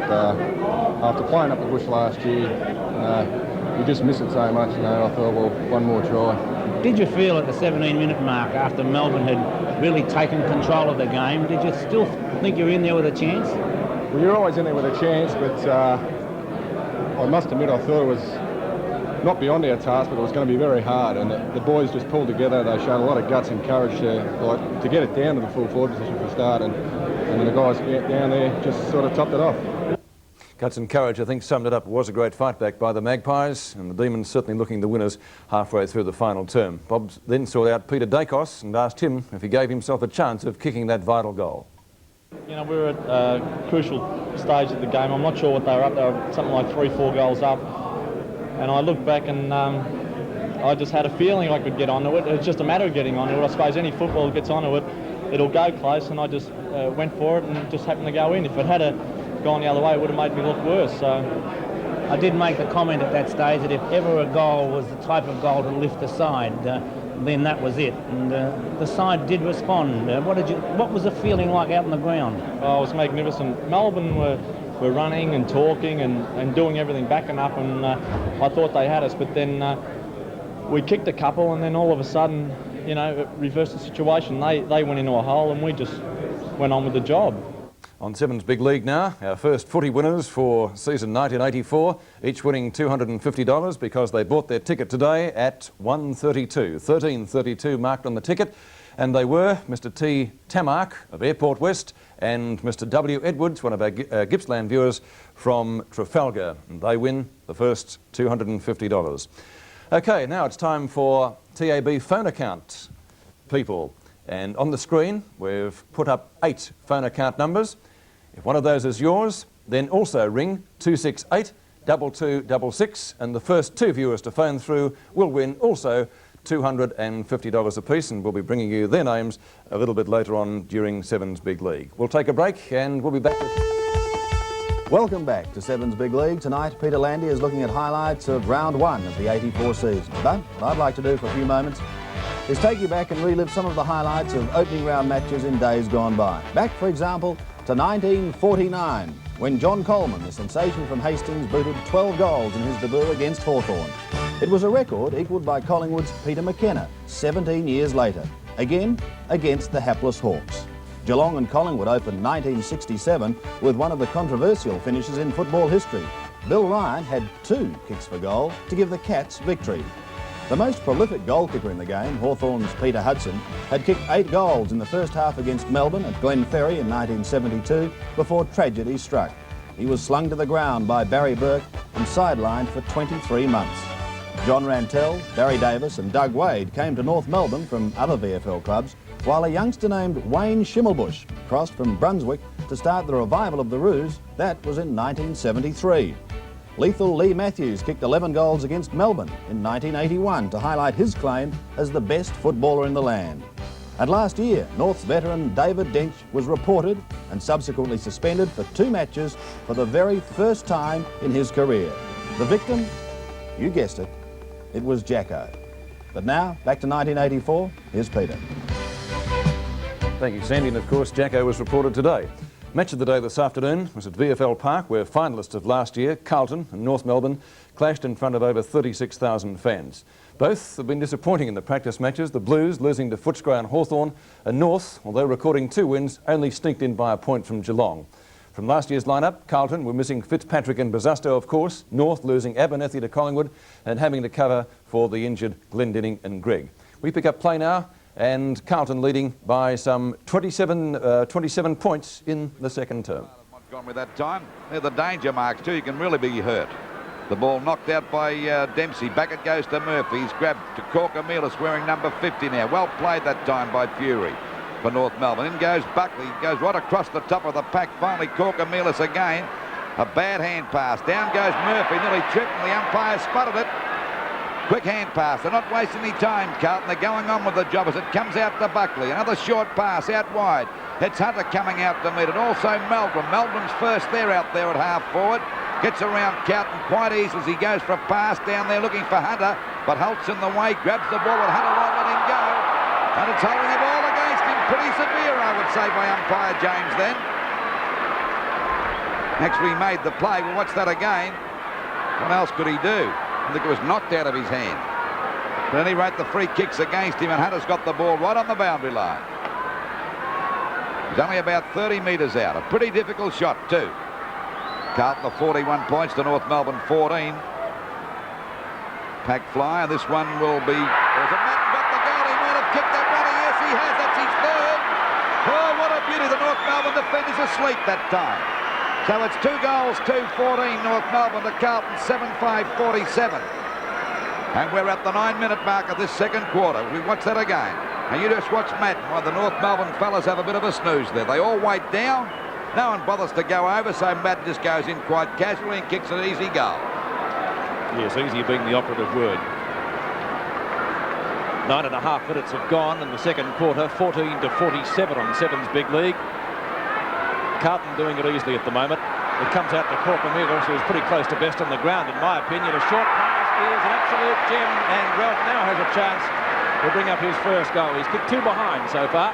after playing up the bush last year, you just miss it so much, you know. I thought, well, one more try. Did you feel at the 17-minute mark, after Melbourne had really taken control of the game, did you still think you were in there with a chance? Well, you're always in there with a chance, but I must admit I thought it was not beyond our task, but it was going to be very hard, and the boys just pulled together. They showed a lot of guts and courage to get it down to the full forward position for a start, and then the guys down there just sort of topped it off. Guts and courage, I think, summed it up. It was a great fight back by the Magpies, and the Demons certainly looking the winners halfway through the final term. Bob then sought out Peter Dacos and asked him if he gave himself a chance of kicking that vital goal. You know, we were at a crucial stage of the game. I'm not sure what they were up. They were something like 3-4 goals up. And I looked back and I just had a feeling I could get onto it. It's just a matter of getting onto it. I suppose any football gets onto it, it'll go close, and I just went for it and it just happened to go in. If it had gone the other way, it would have made me look worse. So I did make the comment at that stage that if ever a goal was the type of goal to lift the side, then that was it. And the side did respond. What was the feeling like out on the ground? Oh, it was magnificent. Melbourne were running and talking and doing everything, backing up, and I thought they had us, but then we kicked a couple, and then all of a sudden, you know, it reversed the situation. They went into a hole and we just went on with the job. On Sevens Big League now, our first footy winners for season 1984, each winning $250 because they bought their ticket today at 132. 1332 marked on the ticket, and they were Mr. T. Tamark of Airport West and Mr. W. Edwards, one of our Gippsland viewers from Trafalgar. And they win the first $250. Okay, now it's time for TAB phone account people. And on the screen, we've put up 8 phone account numbers. If one of those is yours, then also ring 268 2266, and the first 2 viewers to phone through will win also $250 apiece, and we'll be bringing you their names a little bit later on during Sevens Big League. We'll take a break and we'll be back with... Welcome back to Sevens Big League. Tonight, Peter Landy is looking at highlights of round 1 of the 84 season. But what I'd like to do for a few moments is take you back and relive some of the highlights of opening round matches in days gone by. Back, for example, to 1949, when John Coleman, the sensation from Hastings, booted 12 goals in his debut against Hawthorn. It was a record equalled by Collingwood's Peter McKenna 17 years later, again against the hapless Hawks. Geelong and Collingwood opened 1967 with one of the controversial finishes in football history. Bill Ryan had 2 kicks for goal to give the Cats victory. The most prolific goal kicker in the game, Hawthorn's Peter Hudson, had kicked 8 goals in the first half against Melbourne at Glen Ferry in 1972 before tragedy struck. He was slung to the ground by Barry Burke and sidelined for 23 months. John Rantell, Barry Davis and Doug Wade came to North Melbourne from other VFL clubs, while a youngster named Wayne Schimmelbusch crossed from Brunswick to start the revival of the Roos. That was in 1973. Lethal Lee Matthews kicked 11 goals against Melbourne in 1981 to highlight his claim as the best footballer in the land. And last year, North's veteran David Dench was reported and subsequently suspended for 2 matches for the very first time in his career. The victim? You guessed it, it was Jacko. But now, back to 1984, here's Peter. Thank you, Sandy. And of course, Jacko was reported today. Match of the day this afternoon was at VFL Park, where finalists of last year, Carlton and North Melbourne, clashed in front of over 36,000 fans. Both have been disappointing in the practice matches, the Blues losing to Footscray and Hawthorn, and North, although recording 2 wins, only sneaked in by a point from Geelong. From last year's lineup, Carlton were missing Fitzpatrick and Bazasto, of course, North losing Abernethy to Collingwood and having to cover for the injured Glendinning and Gregg. We pick up play now, and Carlton leading by some 27 points in the second term. Gone with that time. They're the danger marks too. You can really be hurt. The ball knocked out by Dempsey. Back it goes to Murphy. He's grabbed to Corker-Mealis wearing number 50 now. Well played that time by Fury for North Melbourne. In goes Buckley. Goes right across the top of the pack. Finally Corker-Mealis again. A bad hand pass. Down goes Murphy. Nearly tripped and the umpire spotted it. Quick hand pass. They're not wasting any time, Carlton. They're going on with the job as it comes out to Buckley. Another short pass out wide. It's Hunter coming out to meet it. Also Meldrum. Meldrum's first there out there at half forward. Gets around Carlton quite easily as he goes for a pass down there looking for Hunter. But Holt's in the way. Grabs the ball and Hunter won't let him go. And it's holding the ball against him. Pretty severe, I would say, by umpire James then. Actually made the play. We'll watch that again. What else could he do? I think it was knocked out of his hand. But at any rate, the free kick's against him, and Hunter's got the ball right on the boundary line. He's only about 30 metres out. A pretty difficult shot, too. Carlton the 41 points to North Melbourne 14. Pack fly, and this one will be... There's a Madden got the goal. He might have kicked that one. Yes, he has. That's his third. Oh, what a beauty. The North Melbourne defender's asleep that time. So it's 2 goals, 2-14 North Melbourne to Carlton, 7-5-47. And we're at the 9-minute mark of this second quarter. We watch that again. And you just watch Madden while the North Melbourne fellas have a bit of a snooze there. They all wait down. No one bothers to go over, so Madden just goes in quite casually and kicks an easy goal. Yes, easy being the operative word. 9.5 minutes have gone in the second quarter, 14-47 on Sevens Big League. Carlton doing it easily at the moment. It comes out to Corker-Mealis, who's pretty close to best on the ground, in my opinion. A short pass is an absolute gem, and Ralph now has a chance to bring up his first goal. He's kicked 2 behind so far.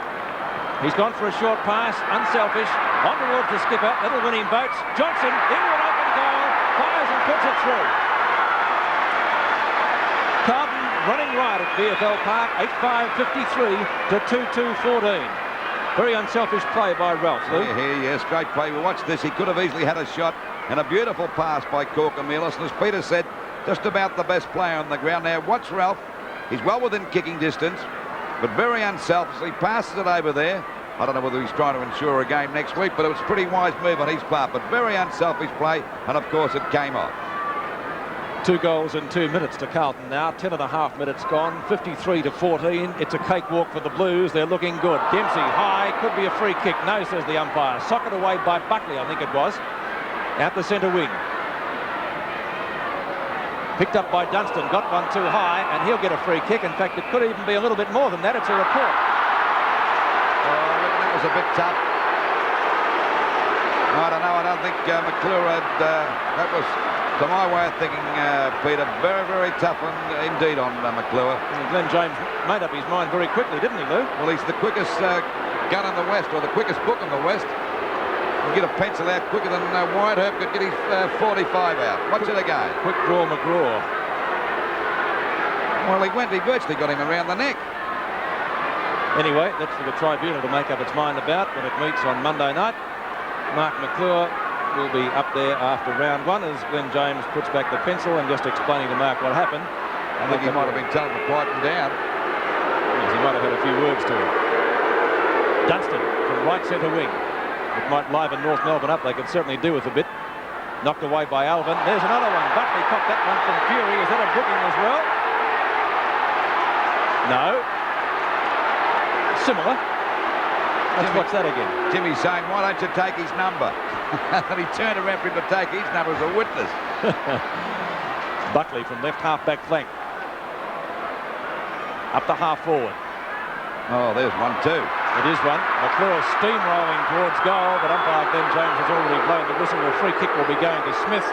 He's gone for a short pass, unselfish, on towards the skipper. That'll win him votes. Johnson into an open goal, fires and puts it through. Carlton running right at VFL Park, 8-5-53 to 2-2-14. Very unselfish play by Ralph, Lou. Yes, great play. We watch this. He could have easily had a shot, and a beautiful pass by Corker-Mealis. And as Peter said, just about the best player on the ground. Now, watch Ralph. He's well within kicking distance, but very unselfish. He passes it over there. I don't know whether he's trying to ensure a game next week, but it was a pretty wise move on his part. But very unselfish play, and of course it came off. 2 goals in 2 minutes to Carlton now. 10.5 minutes gone. 53-14. It's a cakewalk for the Blues. They're looking good. Dempsey high. Could be a free kick. No, says the umpire. Socked away by Buckley, I think it was. Out the centre wing. Picked up by Dunstan. Got one too high, and he'll get a free kick. In fact, it could even be a little bit more than that. It's a report. Oh, that was a bit tough. I don't know. I don't think McClure had... that was... To my way of thinking, Peter, very, very tough one indeed on McClure. Glenn James made up his mind very quickly, didn't he, Lou? Well, he's the quickest gun in the West, or the quickest book in the West. He'll get a pencil out quicker than Whiteherb could get his 45 out. Watch it again. Quick draw McGraw. Well, he virtually got him around the neck. Anyway, that's for the tribunal to make up its mind about when it meets on Monday night. Mark McClure will be up there after round 1 as Glenn James puts back the pencil and just explaining to Mark what happened. I think he might have been told to quieten down. Yes, he might have had a few words to him. Dunstan from right centre wing. It might liven North Melbourne up. They could certainly do with a bit. Knocked away by Alvin. There's another one. Buckley copped that one from Fury. Is that a booking as well? No. Similar. Let's watch that again. Jimmy's saying, why don't you take his number? And he turned around for him to take his number as a witness. Buckley from left half-back flank. Up to half-forward. Oh, there's one too. It is one. McClure steamrolling towards goal, but umpire Glenn James has already blown the whistle. A free kick will be going to Smith.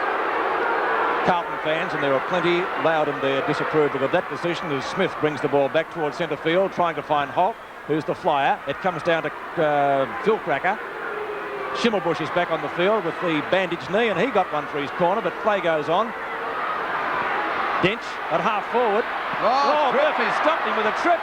Carlton fans, and there are plenty, loud in their disapproval of that decision as Smith brings the ball back towards centre field, trying to find Holt, who's the flyer. It comes down to Phil Cracker. Schimmelbusch is back on the field with the bandaged knee, and he got one for his corner, but play goes on. Dench at half forward. Oh, Murphy stopped him with a trip.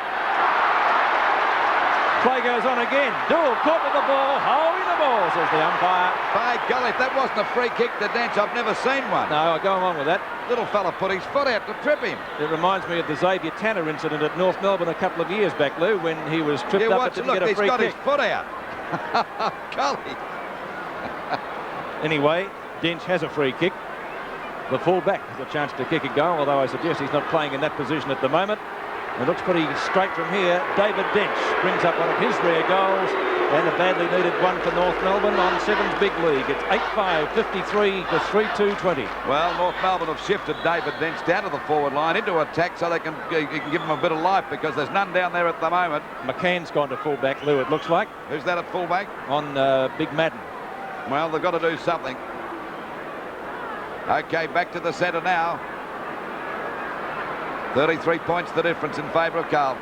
Play goes on again. Doull caught with the ball, holding the ball, says the umpire. By golly, if that wasn't a free kick to Dench, I've never seen one. No, I'll go along with that. Little fella put his foot out to trip him. It reminds me of the Xavier Tanner incident at North Melbourne a couple of years back, Lou, when he was tripped up but didn't get a free kick. He's got his foot out. Golly. Anyway, Dench has a free kick. The full-back has a chance to kick a goal, although I suggest he's not playing in that position at the moment. It looks pretty straight from here. David Dench brings up one of his rare goals, and a badly needed one for North Melbourne on Sevens Big League. It's 8-5, 53 to 3-2-20. Well, North Melbourne have shifted David Dench down to the forward line into attack so they can give him a bit of life because there's none down there at the moment. McCann's gone to full-back, Lou, it looks like. Who's that at full-back? On Big Madden. Well, they've got to do something. OK, back to the centre now. 33 points the difference in favour of Carlton.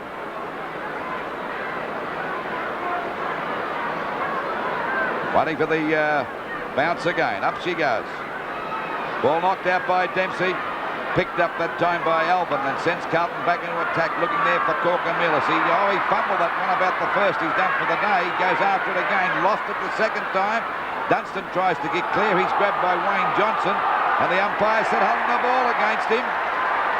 Waiting for the bounce again. Up she goes. Ball knocked out by Dempsey. Picked up that time by Alvin and sends Carlton back into attack, looking there for Corker-Millis. He fumbled that one about the first he's done for the day. He goes after it again. Lost it the second time. Dunstan tries to get clear. He's grabbed by Wayne Johnson. And the umpire said holding the ball against him.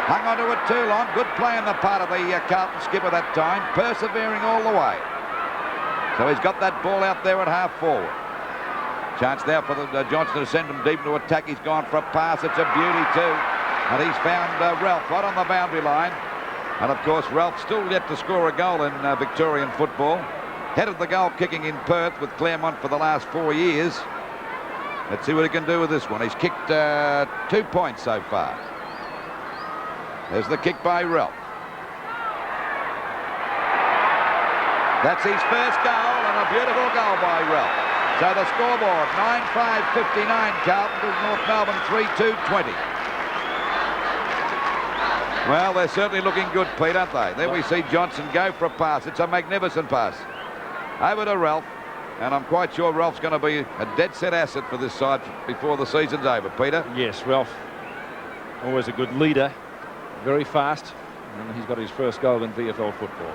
Hung onto it too long. Good play on the part of the Carlton skipper that time. Persevering all the way. So he's got that ball out there at half forward. Chance now for the Johnson to send him deep into attack. He's gone for a pass. It's a beauty too. And he's found Ralph right on the boundary line. And of course Ralph still yet to score a goal in Victorian football. Headed the goal kicking in Perth with Claremont for the last 4 years. Let's see what he can do with this one. He's kicked 2 points so far. There's the kick by Ralph. That's his first goal, and a beautiful goal by Ralph. So the scoreboard, 9-5-59 Carlton to North Melbourne 3-2-20. Well, they're certainly looking good, Pete, aren't they? There we see Johnson go for a pass. It's a magnificent pass. Over to Ralph. And I'm quite sure Ralph's going to be a dead-set asset for this side before the season's over. Peter? Yes, Ralph, always a good leader, very fast, and he's got his first goal in VFL football.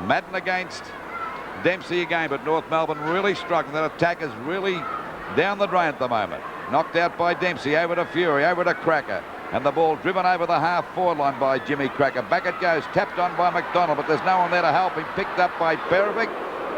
Madden against Dempsey again, but North Melbourne really struggling. That attack is really down the drain at the moment. Knocked out by Dempsey, over to Fury, over to Cracker. And the ball driven over the half-forward line by Jimmy Cracker. Back it goes, tapped on by McDonald, but there's no one there to help him. Picked up by Perovic.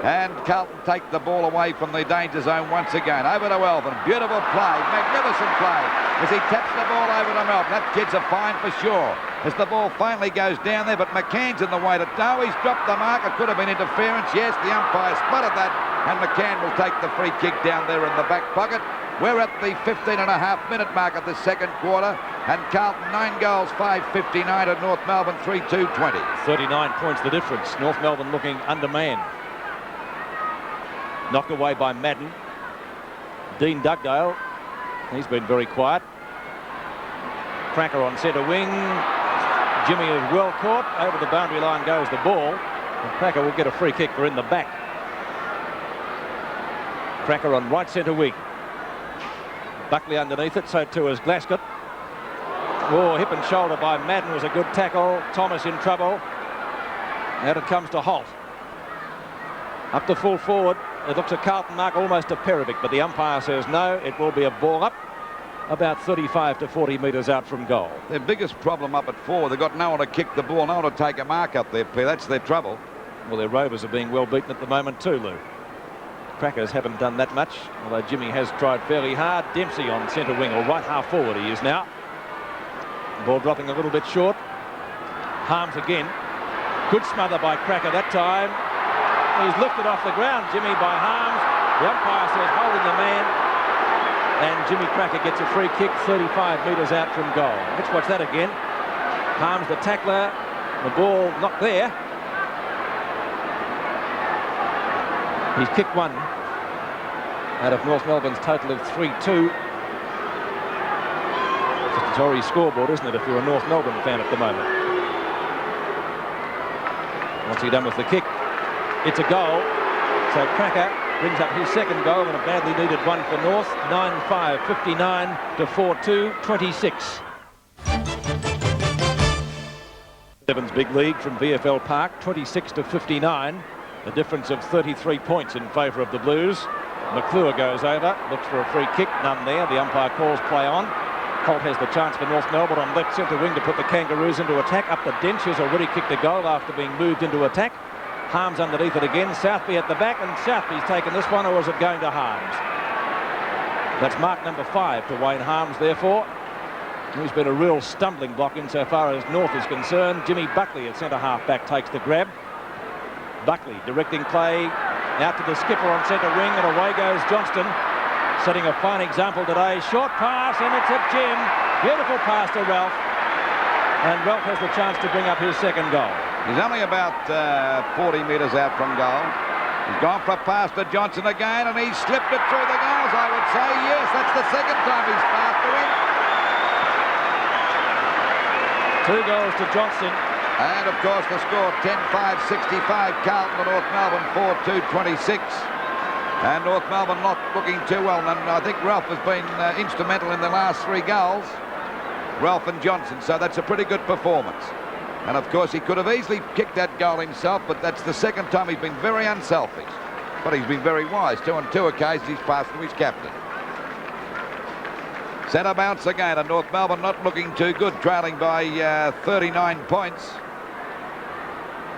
And Carlton take the ball away from the danger zone once again. Over to Elvin. Beautiful play. Magnificent play. As he taps the ball over to Melbourne. That kid's a fine for sure. As the ball finally goes down there, but McCann's in the way to no. He's dropped the mark. It could have been interference. Yes, the umpire spotted that. And McCann will take the free kick down there in the back pocket. We're at the 15.5-minute mark of the second quarter. And Carlton 9 goals, 5-59 at North Melbourne, 3-2-20. 39 points the difference. North Melbourne looking undermanned. Knocked away by Madden. Dean Dugdale, he's been very quiet. Cracker on centre wing. Jimmy is well caught. Over the boundary line goes the ball. And Cracker will get a free kick for in the back. Cracker on right centre wing. Buckley underneath it, so too is Glasgow. Oh, hip and shoulder by Madden was a good tackle. Thomas in trouble. Out it comes to Holt. Up to full forward. It looks a Carlton mark, almost a Perovic, but the umpire says no, it will be a ball up about 35 to 40 metres out from goal. Their biggest problem up at forward, they've got no one to kick the ball, no one to take a mark up there, That's their trouble. Well, their Rovers are being well beaten at the moment too, Lou. Crackers haven't done that much, although Jimmy has tried fairly hard. Dempsey on centre wing, or right half forward he is now. Ball dropping a little bit short. Harms again. Good smother by Cracker that time. He's lifted off the ground, Jimmy, by Harms. The umpire says holding the man. And Jimmy Cracker gets a free kick 35 metres out from goal. Let's watch that again. Harms the tackler. The ball not there. He's kicked one out of North Melbourne's total of 3-2. Just a Sorry scoreboard, isn't it, if you're a North Melbourne fan at the moment. What's he done with the kick? It's a goal. So Cracker brings up his second goal and a badly needed one for North. 9-5, 59 to 4-2, 26. Sevens big league from VFL Park, 26 to 59. A difference of 33 points in favour of the Blues. McClure goes over, looks for a free kick, none there. The umpire calls play on. Holt has the chance for North Melbourne on left centre wing to put the Kangaroos into attack. Up the Dench, who's already kicked a goal after being moved into attack. Harms underneath it again. Southby at the back, and Southby's taken this one, or is it going to Harms? That's mark number 5 to Wayne Harms, therefore. He's been a real stumbling block insofar as North is concerned. Jimmy Buckley at centre half back takes the grab. Buckley directing play out to the skipper on centre wing, and away goes Johnston, setting a fine example today. Short pass, and it's a gem. Beautiful pass to Ralph, and Ralph has the chance to bring up his second goal. He's only about 40 metres out from goal. He's gone for a pass to Johnson again, and he's slipped it through the goals, I would say. Yes, that's the second time he's passed to him. 2 goals to Johnson. And, of course, the score, 10-5-65, Carlton to North Melbourne, 4-2-26. And North Melbourne not looking too well. And I think Ralph has been instrumental in the last 3 goals. Ralph and Johnson, so that's a pretty good performance. And, of course, he could have easily kicked that goal himself, but that's the second time he's been very unselfish. But he's been very wise, too. On 2 occasions, he's passed to his captain. Centre bounce again, and North Melbourne not looking too good, trailing by 39 points.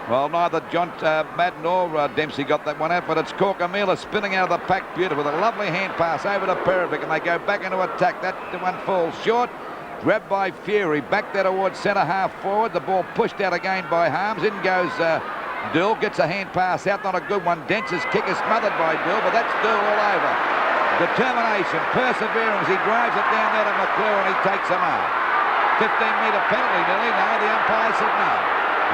Well, neither Madden or Dempsey got that one out, but it's Corkamila spinning out of the pack beautiful with a lovely hand pass over to Perovic, and they go back into attack. That one falls short. Grabbed by Fury, back there towards centre half forward. The ball pushed out again by Harms. In goes Dill, gets a hand pass out, not a good one. Dench's kick is smothered by Dill, but that's Dill all over. Determination, perseverance, he drives it down there to McClure and he takes a mark. 15-metre penalty, nearly. No, the umpire said no.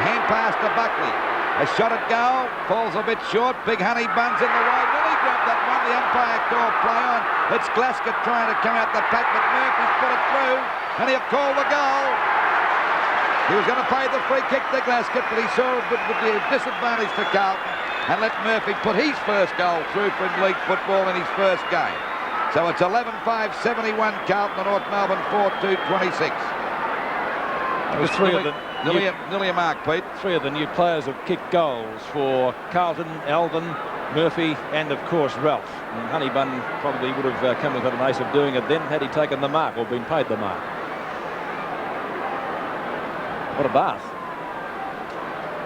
Hand pass to Buckley. A shot at goal, falls a bit short. Big Honey Buns in the way. Will he grab that one? The umpire called play on. It's Glasgow trying to come out the pack, but Murphy's put it through, and he'll call the goal. He was going to play the free kick to Glasgow, but he saw it would be a disadvantage to Carlton and let Murphy put his first goal through for league football in his first game. So it's 11-5-71 Carlton to North Melbourne, 4-2-26. Nearly a mark, Pete. 3 of the new players have kicked goals for Carlton, Alvin, Murphy, and of course Ralph. And Honeybun probably would have come with an ace of doing it then had he taken the mark or been paid the mark. What a bath.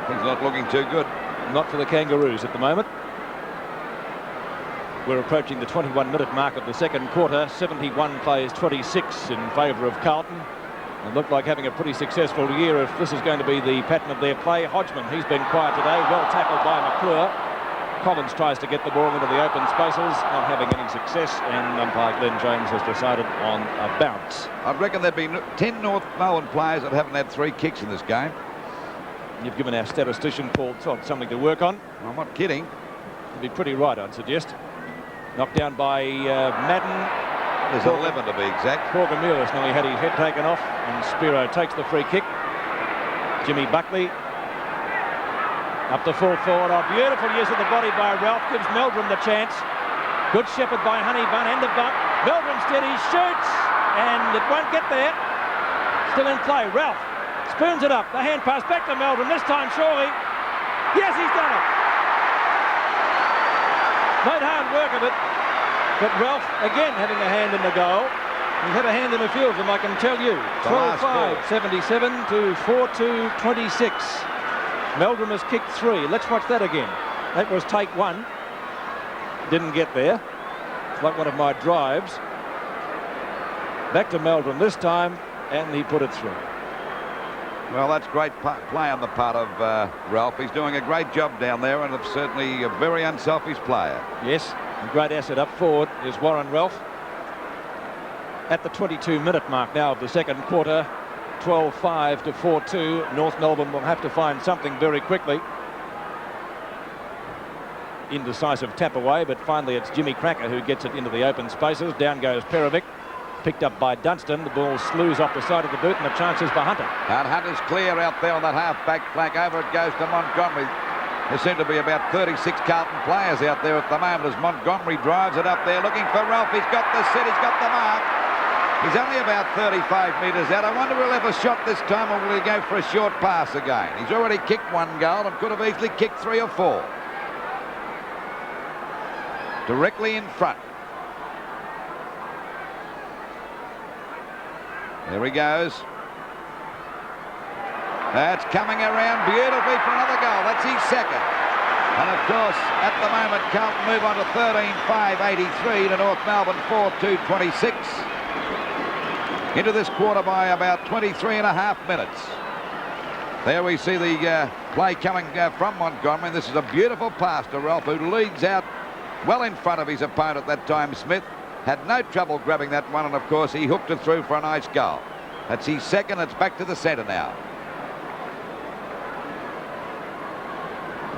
He's not looking too good. Not for the Kangaroos at the moment. We're approaching the 21-minute mark of the second quarter. 71 plays 26 in favour of Carlton. It looked like having a pretty successful year if this is going to be the pattern of their play. Hodgman, he's been quiet today, well tackled by McClure. Collins tries to get the ball into the open spaces, not having any success, and umpire Glenn James has decided on a bounce. I reckon there've been 10 North Melbourne players that haven't had 3 kicks in this game. You've given our statistician Paul Todd something to work on. I'm not kidding. You'd be pretty right, I'd suggest. Knocked down by Madden. There's 11 to be exact. Corgamilis nearly had his head taken off, and Spiro takes the free kick. Jimmy Buckley up to full forward. Oh, beautiful use of the body by Ralph, gives Meldrum the chance. Good shepherd by Honeybun and the bump. Meldrum steady, shoots, and it won't get there. Still in play. Ralph spoons it up. The hand pass back to Meldrum. This time, surely. Yes, he's done it. Made hard work of it. But Ralph, again, having a hand in the goal. He's had a hand in a few of them, I can tell you. 12-5-77 to 4-2-26. Meldrum has kicked 3. Let's watch that again. That was take 1. Didn't get there. It's like one of my drives. Back to Meldrum this time, and he put it through. Well, that's great play on the part of Ralph. He's doing a great job down there, and it's certainly a very unselfish player. Yes, a great asset up forward is Warren Ralph. At the 22-minute mark now of the second quarter, 12-5 to 4-2. North Melbourne will have to find something very quickly. Indecisive tap away, but finally it's Jimmy Cracker who gets it into the open spaces. Down goes Perovic. picked up by Dunstan. The ball slews off the side of the boot, and the chance is for Hunter. And Hunter's clear out there on that half-back flank. Over it goes to Montgomery. There seem to be about 36 Carlton players out there at the moment as Montgomery drives it up there looking for Ralph. He's got the set, he's got the mark. He's only about 35 metres out. I wonder if he'll have a shot this time, or will he go for a short pass again? He's already kicked one goal and could have easily kicked 3 or 4. Directly in front. There he goes. That's coming around beautifully for another goal. That's his second. And of course, at the moment, Carlton move on to 13-5-83 to North Melbourne 4-2-26. Into this quarter by about 23.5 minutes. There we see the play coming from Montgomery. This is a beautiful pass to Ralph, who leads out well in front of his opponent that time. Smith had no trouble grabbing that one, and of course he hooked it through for a nice goal. That's his second. It's back to the centre now.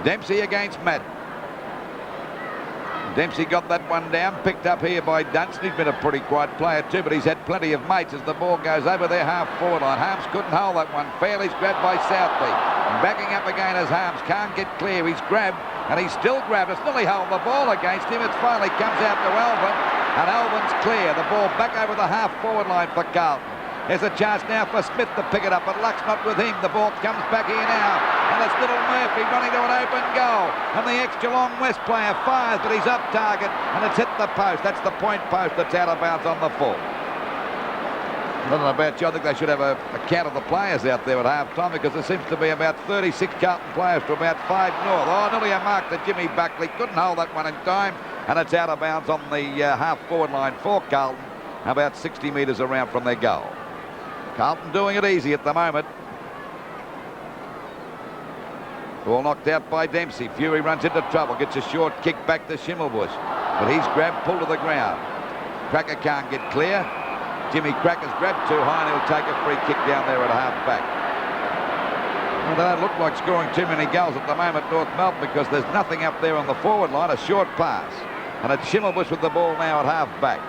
Dempsey against Madden. Dempsey got that one down, picked up here by Dunstan. He's been a pretty quiet player too, but he's had plenty of mates as the ball goes over their half-forward line. Harms couldn't hold that one. Fairly's grabbed by Southby. Backing up again as Harms can't get clear. He's grabbed, and he's still grabbed. It's nearly held the ball against him. It finally comes out to Alvin, and Alvin's clear. The ball back over the half-forward line for Carlton. There's a chance now for Smith to pick it up, but luck's not with him. The ball comes back here now, and it's little Murphy running to an open goal. And the ex-Geelong West player fires, but he's up target, and it's hit the post. That's the point post that's out of bounds on the full. I don't know about you. I think they should have a count of the players out there at half-time, because there seems to be about 36 Carlton players to about 5 North. Oh, nearly a mark to Jimmy Buckley. Couldn't hold that one in time, and it's out of bounds on the half-forward line for Carlton, about 60 metres around from their goal. Carlton doing it easy at the moment. Ball knocked out by Dempsey. Fury runs into trouble, gets a short kick back to Schimmelbusch, but he's grabbed, pulled to the ground. Cracker can't get clear. Jimmy Cracker's grabbed too high, and he'll take a free kick down there at half-back. Well, they don't look like scoring too many goals at the moment, North Melbourne, because there's nothing up there on the forward line. A short pass, and it's Schimmelbusch with the ball now at half-back.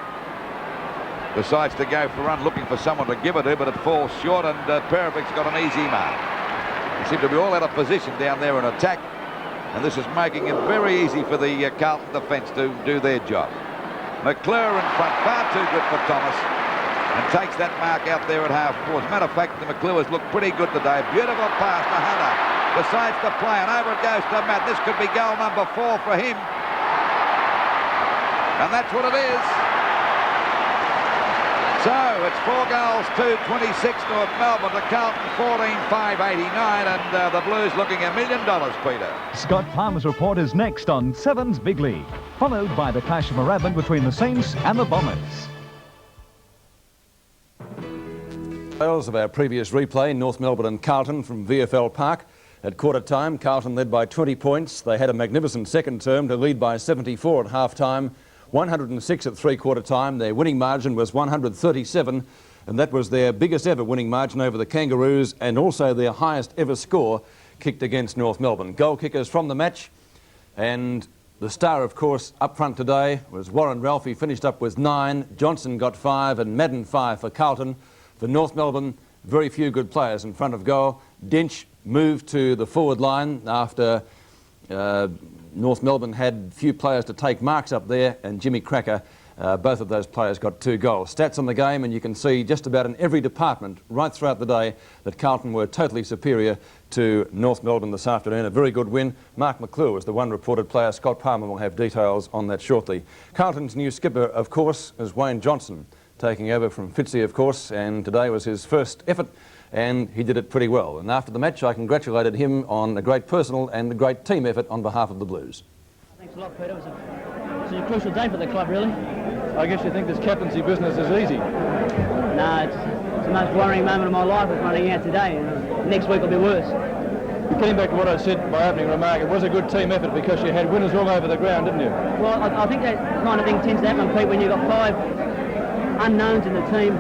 Decides to go for run, looking for someone to give it to, but it falls short, and Perovic's got an easy mark. They seem to be all out of position down there in attack, and this is making it very easy for the Carlton defence to do their job. McClure in front, far too good for Thomas, and takes that mark out there at half-forward. As a matter of fact, the McClure's looked pretty good today. Beautiful pass to Hunter. Decides to play, and over it goes to Matt. This could be goal number 4 for him, and that's what it is. So it's 4 goals to 26 North Melbourne to Carlton 14-5-89, and the Blues looking $1 million, Peter. Scott Palmer's report is next on Sevens Big League, followed by the clash of Moorabbin between the Saints and the Bombers. Details of our previous replay, North Melbourne and Carlton from VFL Park. At quarter time, Carlton led by 20 points. They had a magnificent second term to lead by 74 at half time. 106 at three-quarter time. Their winning margin was 137, and that was their biggest ever winning margin over the Kangaroos, and also their highest ever score kicked against North Melbourne. Goal kickers from the match, and the star, of course, up front today was Warren Ralph. He finished up with 9. Johnson got 5, and Madden 5 for Carlton. For North Melbourne, very few good players in front of goal. Dench moved to the forward line after North Melbourne had few players to take marks up there, and Jimmy Cracker, both of those players got 2 goals. Stats on the game, and you can see just about in every department right throughout the day that Carlton were totally superior to North Melbourne this afternoon. A very good win. Mark McClure was the one reported player. Scott Palmer will have details on that shortly. Carlton's new skipper, of course, is Wayne Johnson, taking over from Fitzy, of course, and today was his first effort, and he did it pretty well. And after the match, I congratulated him on a great personal and a great team effort on behalf of the Blues. Thanks a lot, Peter. It was a crucial day for the club, really. I guess you think this captaincy business is easy? No, it's the most worrying moment of my life was running out today, and next week will be worse. Getting back to what I said in my opening remark, it was a good team effort because you had winners all over the ground, didn't you? Well, I think that kind of thing tends to happen, Pete, when you've got 5 unknowns in the team,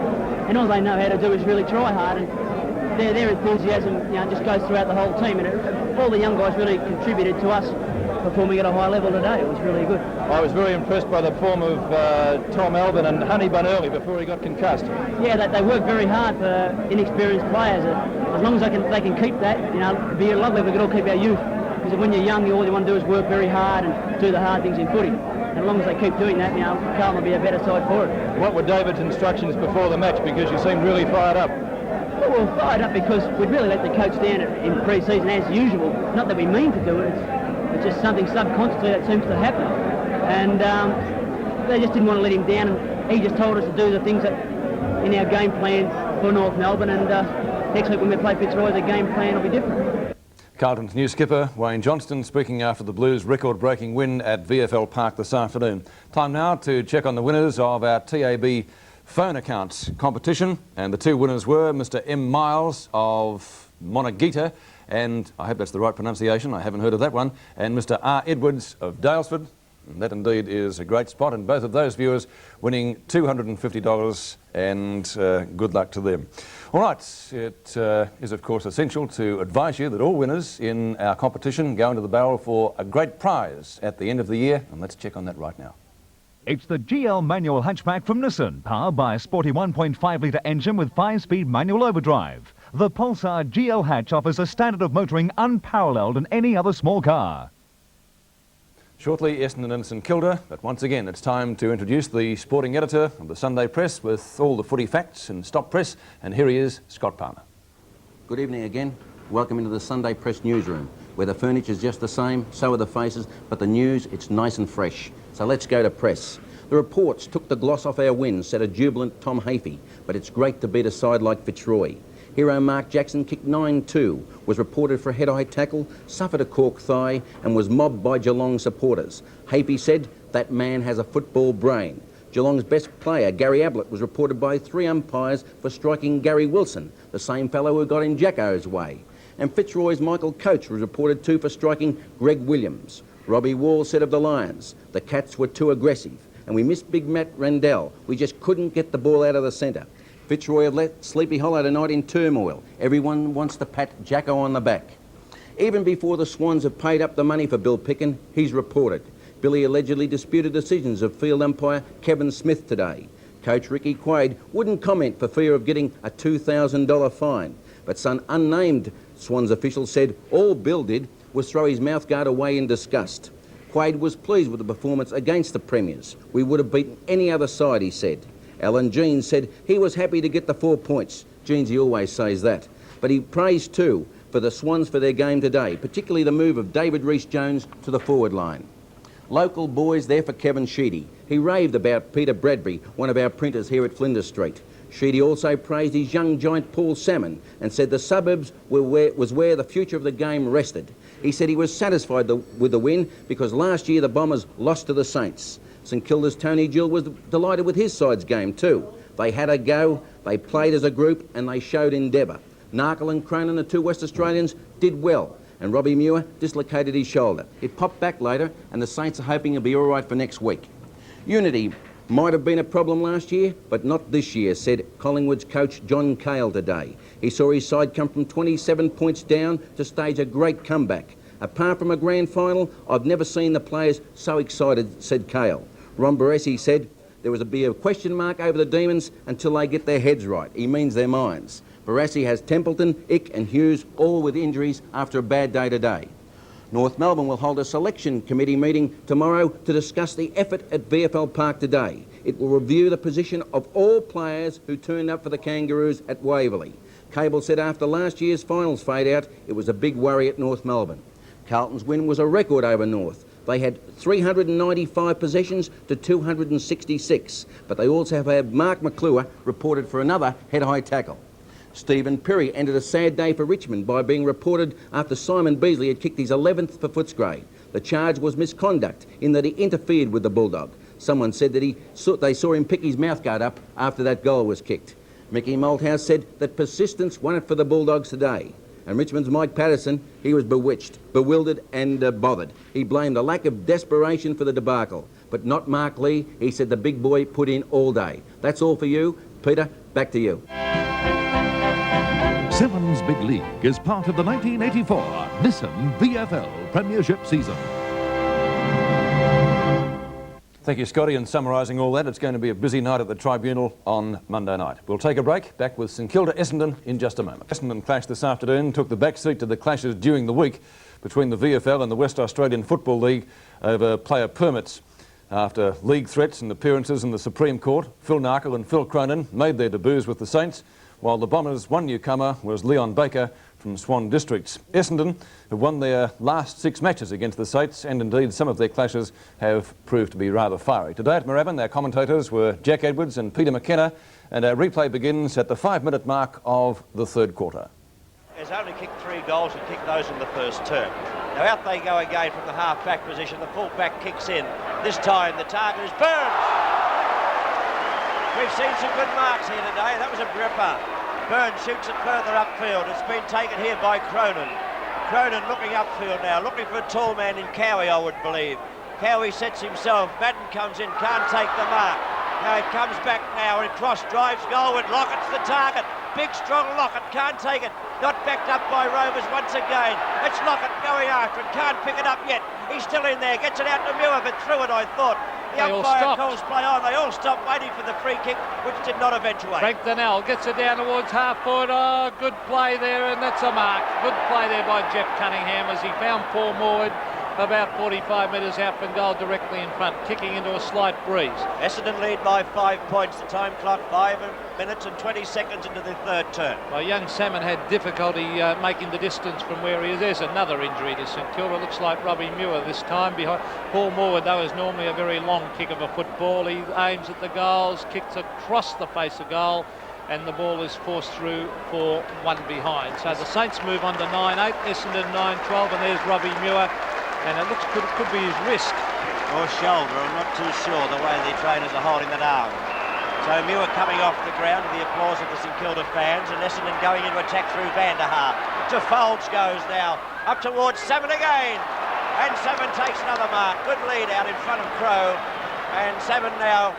and all they know how to do is really try hard, and their enthusiasm, just goes throughout the whole team, and all the young guys really contributed to us performing at a high level today. It was really good. I was very impressed by the form of Tom Alvin and Honeybun early before he got concussed. Yeah, they work very hard for inexperienced players. As long as they can keep that, you know, it'd be lovely if we could all keep our youth. Because when you're young, all you want to do is work very hard and do the hard things in footy. And as long as they keep doing that, you know, Carlton will be a better side for it. What were David's instructions before the match? Because you seemed really fired up. Well, we're fired up because we'd really let the coach down in pre-season as usual. Not that we mean to do it, it's just something subconsciously that seems to happen. And they just didn't want to let him down, and he just told us to do the things that in our game plan for North Melbourne, and next week when we play Fitzroy, the game plan will be different. Carlton's new skipper, Wayne Johnston, speaking after the Blues' record-breaking win at VFL Park this afternoon. Time now to check on the winners of our TAB phone accounts competition, and the two winners were Mr. M. Miles of Monagita, and I hope that's the right pronunciation, I haven't heard of that one, and Mr. R. Edwards of Dalesford. And that indeed is a great spot, and both of those viewers winning $250, and good luck to them. All right, it is of course essential to advise you that all winners in our competition go into the barrel for a great prize at the end of the year, and let's check on that right now. It's the GL manual hatchback from Nissan, powered by a sporty 1.5-litre engine with 5-speed manual overdrive. The Pulsar GL hatch offers a standard of motoring unparalleled in any other small car. Shortly, Essendon and St Kilda, but once again it's time to introduce the sporting editor of the Sunday Press with all the footy facts and stop press, and here he is, Scott Palmer. Good evening again. Welcome into the Sunday Press newsroom, where the furniture's just the same, so are the faces, but the news, it's nice and fresh. So let's go to press. The reports took the gloss off our win, said a jubilant Tom Hafey, but it's great to beat a side like Fitzroy. Hero Mark Jackson kicked 9-2, was reported for a head-high tackle, suffered a cork thigh and was mobbed by Geelong supporters. Hafey said, that man has a football brain. Geelong's best player, Gary Ablett, was reported by 3 umpires for striking Gary Wilson, the same fellow who got in Jacko's way. And Fitzroy's Michael Coates was reported too for striking Greg Williams. Robbie Wall said of the Lions, the Cats were too aggressive, and we missed Big Matt Rendell. We just couldn't get the ball out of the centre. Fitzroy have let Sleepy Hollow tonight in turmoil. Everyone wants to pat Jacko on the back. Even before the Swans have paid up the money for Bill Picken, he's reported. Billy allegedly disputed decisions of field umpire Kevin Smith today. Coach Ricky Quaid wouldn't comment for fear of getting a $2,000 fine, but some unnamed Swans official said all Bill did was throw his mouthguard away in disgust. Quaid was pleased with the performance against the Premiers. We would have beaten any other side, he said. Alan Jeans said he was happy to get the 4 points. Jeansy always says that. But he praised too for the Swans for their game today, particularly the move of David Rees-Jones to the forward line. Local boys there for Kevin Sheedy. He raved about Peter Bradbury, one of our printers here at Flinders Street. Sheedy also praised his young giant Paul Salmon and said the suburbs was where the future of the game rested. He said he was satisfied with the win because last year the Bombers lost to the Saints. St Kilda's Tony Gill was delighted with his side's game too. They had a go, they played as a group and they showed endeavour. Narkle and Cronin, the 2 West Australians, did well, and Robbie Muir dislocated his shoulder. It popped back later and the Saints are hoping he'll be all right for next week. Unity might have been a problem last year, but not this year, said Collingwood's coach John Cale today. He saw his side come from 27 points down to stage a great comeback. Apart from a grand final, I've never seen the players so excited, said Cale. Ron Barassi said there was be a question mark over the Demons until they get their heads right. He means their minds. Barassi has Templeton, Ick and Hughes all with injuries after a bad day today. North Melbourne will hold a selection committee meeting tomorrow to discuss the effort at VFL Park today. It will review the position of all players who turned up for the Kangaroos at Waverley. Cable said after last year's finals fade out, it was a big worry at North Melbourne. Carlton's win was a record over North. They had 395 possessions to 266, but they also have had Mark McClure reported for another head-high tackle. Stephen Perry ended a sad day for Richmond by being reported after Simon Beasley had kicked his 11th for Footscray. The charge was misconduct in that he interfered with the Bulldog. Someone said that they saw him pick his mouthguard up after that goal was kicked. Mickey Malthouse said that persistence won it for the Bulldogs today. And Richmond's Mike Patterson, he was bewitched, bewildered and bothered. He blamed a lack of desperation for the debacle, but not Mark Lee. He said the big boy put in all day. That's all for you. Peter, back to you. Sevens Big League is part of the 1984 Nissan VFL Premiership season. Thank you, Scotty. And summarising all that, it's going to be a busy night at the Tribunal on Monday night. We'll take a break. Back with St Kilda Essendon in just a moment. Essendon clash this afternoon took the back seat to the clashes during the week between the VFL and the West Australian Football League over player permits. After league threats and appearances in the Supreme Court, Phil Narkle and Phil Cronin made their debuts with the Saints, while the Bombers' one newcomer was Leon Baker from Swan Districts. Essendon have won their last 6 matches against the Saints, and indeed some of their clashes have proved to be rather fiery. Today at Moorabbin, our commentators were Jack Edwards and Peter McKenna, and our replay begins at the 5-minute mark of the third quarter. Has only kicked 3 goals and kicked those in the first term. Now out they go again from the half-back position. The full-back kicks in. This time the target is Burns. We've seen some good marks here today. That was a gripper. Burns shoots it further upfield. It's been taken here by Cronin. Cronin looking upfield now, looking for a tall man in Cowie, I would believe. Cowie sets himself. Madden comes in, can't take the mark. Now it comes back now and cross drives goalward. Lockett's the target. Big strong Lockett, can't take it. Not backed up by Rovers once again. It's Lockett going after it, can't pick it up yet. He's still in there, gets it out to Muir, but through it I thought. The umpire calls play on. They all stopped waiting for the free kick, which did not eventuate. Frank Donnell gets it down towards half forward. Oh, good play there, and that's a mark. Good play there by Jeff Cunningham as he found Paul Morwood about 45 metres out from goal, directly in front, kicking into a slight breeze. Essendon lead by 5 points. The time clock 5 minutes and 20 seconds into the third term. Well, young Salmon had difficulty making the distance from where he is. There's another injury to St Kilda. Looks like Robbie Muir this time behind. Paul Morwood, though, is normally a very long kick of a football. He aims at the goals, kicks across the face of goal, and the ball is forced through for one behind. So the Saints move on to 9-8, Essendon 9-12, and there's Robbie Muir. And it looks good, it could be his wrist. Or shoulder, I'm not too sure the way the trainers are holding that arm. So Muir coming off the ground with the applause of the St Kilda fans, and Essendon going into attack through Vanderhaar. To Folds goes now, up towards Salmon again. And Salmon takes another mark. Good lead out in front of Crow. And Salmon now,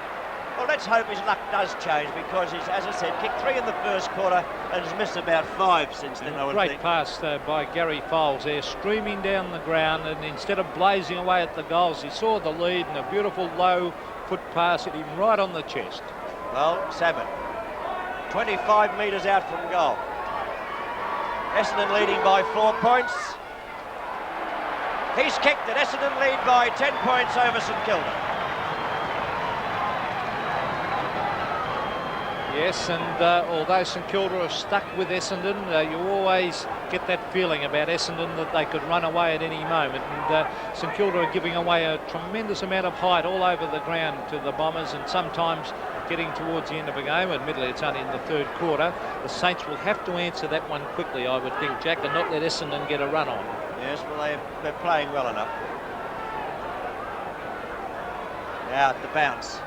well, let's hope his luck does change, because he's, as I said, kicked 3 in the first quarter and has missed about 5 since then. Great pass by Gary Foles there, streaming down the ground, and instead of blazing away at the goals, he saw the lead and a beautiful low foot pass hit him right on the chest. Well, Salmon, 25 metres out from goal. Essendon leading by 4 points. He's kicked it. Essendon lead by 10 points over St Kilda. Yes, and although St Kilda are stuck with Essendon, you always get that feeling about Essendon that they could run away at any moment. And St Kilda are giving away a tremendous amount of height all over the ground to the Bombers, and sometimes getting towards the end of a game. Admittedly, it's only in the third quarter. The Saints will have to answer that one quickly, I would think, Jack, and not let Essendon get a run on. Yes, well, they're playing well enough. Now at the bounce.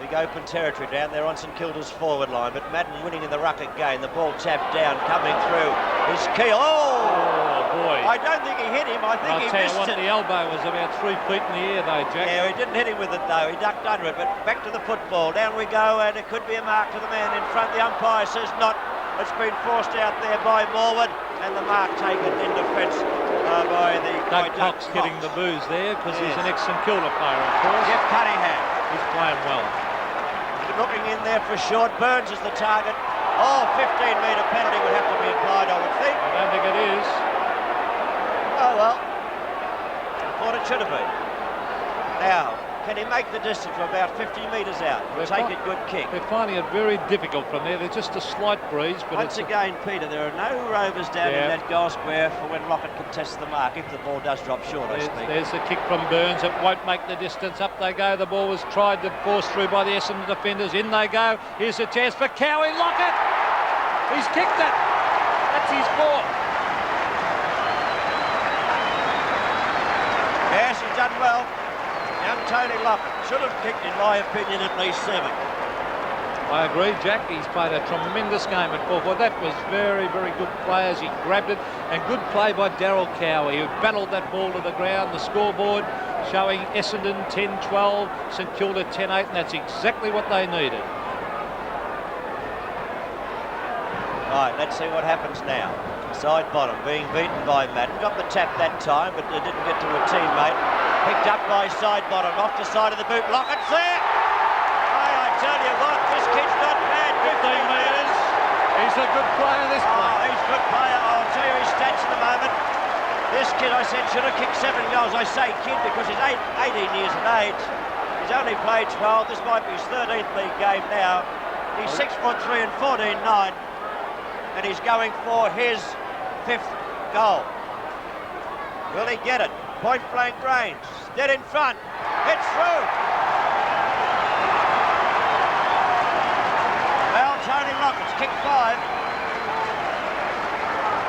Big open territory down there on St Kilda's forward line, but Madden winning in the ruck again. The ball tapped down, coming through. His Keel. Oh, boy. I don't think he hit him. I think he missed it. The elbow was about 3 feet in the air, though, Jack. Yeah, he didn't hit him with it, though. He ducked under it, but back to the football. Down we go, and it could be a mark to the man in front. The umpire says not. It's been forced out there by Morwood, and the mark taken in defence by Doug Cox getting the booze there, because he's an ex-St Kilda player, of course. Jeff Cunningham. He's playing well. Looking in there for short. Burns is the target. Oh, 15-metre penalty would have to be applied, I would think. I don't think it is. Oh, well. I thought it should have been. Now, can he make the distance from about 50 metres out? Take a good kick. They're finding it very difficult from there. There's just a slight breeze. But once again, Peter, there are no Rovers down in that goal square for when Lockett contests the mark, if the ball does drop short, I speak. There's the kick from Burns. It won't make the distance. Up they go. The ball was tried to force through by the Essendon defenders. In they go. Here's a chance for Cowie. Lockett! He's kicked it. That's his fourth. Yes, he's done well. Young Tony Lockett should have kicked, in my opinion, at least 7. I agree, Jack. He's played a tremendous game at 4-4. That was very, very good play as he grabbed it, and good play by Darryl Cowie, who battled that ball to the ground. The scoreboard showing Essendon 10-12, St Kilda 10-8, and that's exactly what they needed. Right, let's see what happens now. Side bottom being beaten by Madden. Got the tap that time, but didn't get to a teammate. Picked up by side bottom, off the side of the boot. Lockett's there. I tell you what, this kid's not bad. 15 metres. He's a good player, this player. He's a good player. I'll tell you his stats in a moment. This kid, I said, should have kicked 7 goals. I say kid because he's 18 years of age. He's only played 12. This might be his 13th league game now. He's 6'3" and 14'9", and he's going for his 5th goal. Will he get it? Point blank range. Dead in front. It's through. Well, Tony Lockett's kicked 5.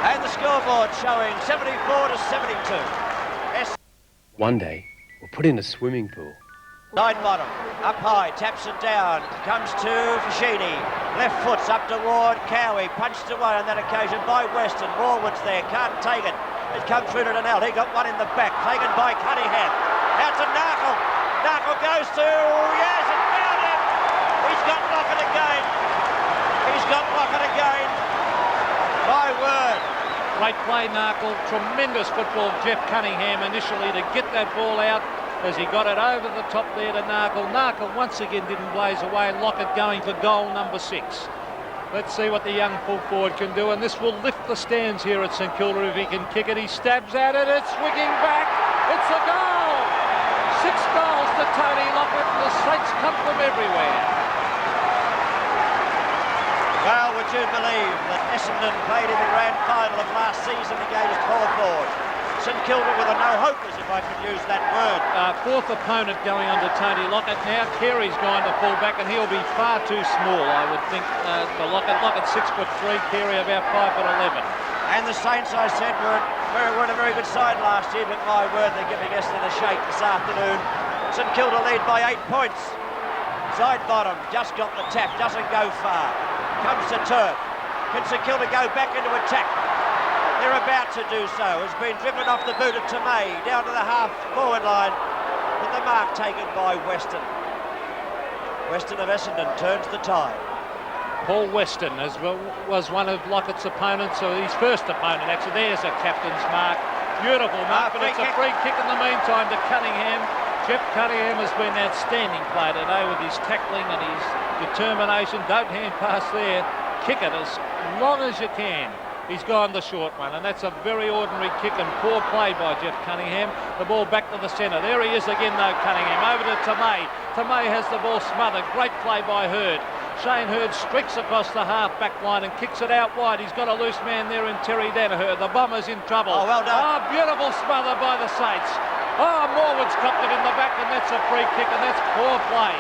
And the scoreboard showing 74 to 72. One day, we'll put in a swimming pool. Side bottom, up high, taps it down, comes to Fashini. Left foot's up toward Cowie, punched away on that occasion by Weston. Warwood's there, can't take it. It comes through to Donnell, he got one in the back, taken by Cunningham. Out to Narkle. Narkle goes to, yes, it found him. He's got Lockett again. He's got Lockett again. My word. Great play, Narkle. Tremendous football, Jeff Cunningham initially to get that ball out as he got it over the top there to Narkle. Narkle once again didn't blaze away. Lockett going for goal number 6. Let's see what the young full forward can do, and this will lift the stands here at St Kilda if he can kick it. He stabs at it, it's swinging back, it's a goal! 6 goals to Tony Lockett, the Saints come from everywhere. Well, would you believe that Essendon played in the grand final of last season against Hawthorn? St Kilda with a no-hopers, if I could use that word. 4th opponent going under Tony Lockett now. Carey's going to full back, and he'll be far too small, I would think, for Lockett. Lockett 6'3", Carey about 5'11". And the Saints, I said, were a very good side last year, but my word, they're giving Essendon a shake this afternoon. St Kilda lead by 8 points. Side bottom, just got the tap, doesn't go far. Comes to Turf. Can St Kilda go back into attack? They're about to do so. Has been driven off the boot of Tomei down to the half-forward line, with the mark taken by Weston. Weston of Essendon turns the tide. Paul Weston was one of Lockett's opponents, or his first opponent actually. There's a captain's mark. Beautiful mark, but it's a free kick in the meantime to Cunningham. Jeff Cunningham has been an outstanding player today with his tackling and his determination. Don't hand pass there. Kick it as long as you can. He's gone the short one, and that's a very ordinary kick and poor play by Jeff Cunningham. The ball back to the centre. There he is again, though, Cunningham. Over to Tomei. Tomei has the ball smothered. Great play by Hurd. Shane Hurd streaks across the half-back line and kicks it out wide. He's got a loose man there in Terry Danaher. The Bombers in trouble. Oh, well done. Oh, beautiful smother by the Saints. Oh, Morwood's copped it in the back, and that's a free kick, and that's poor play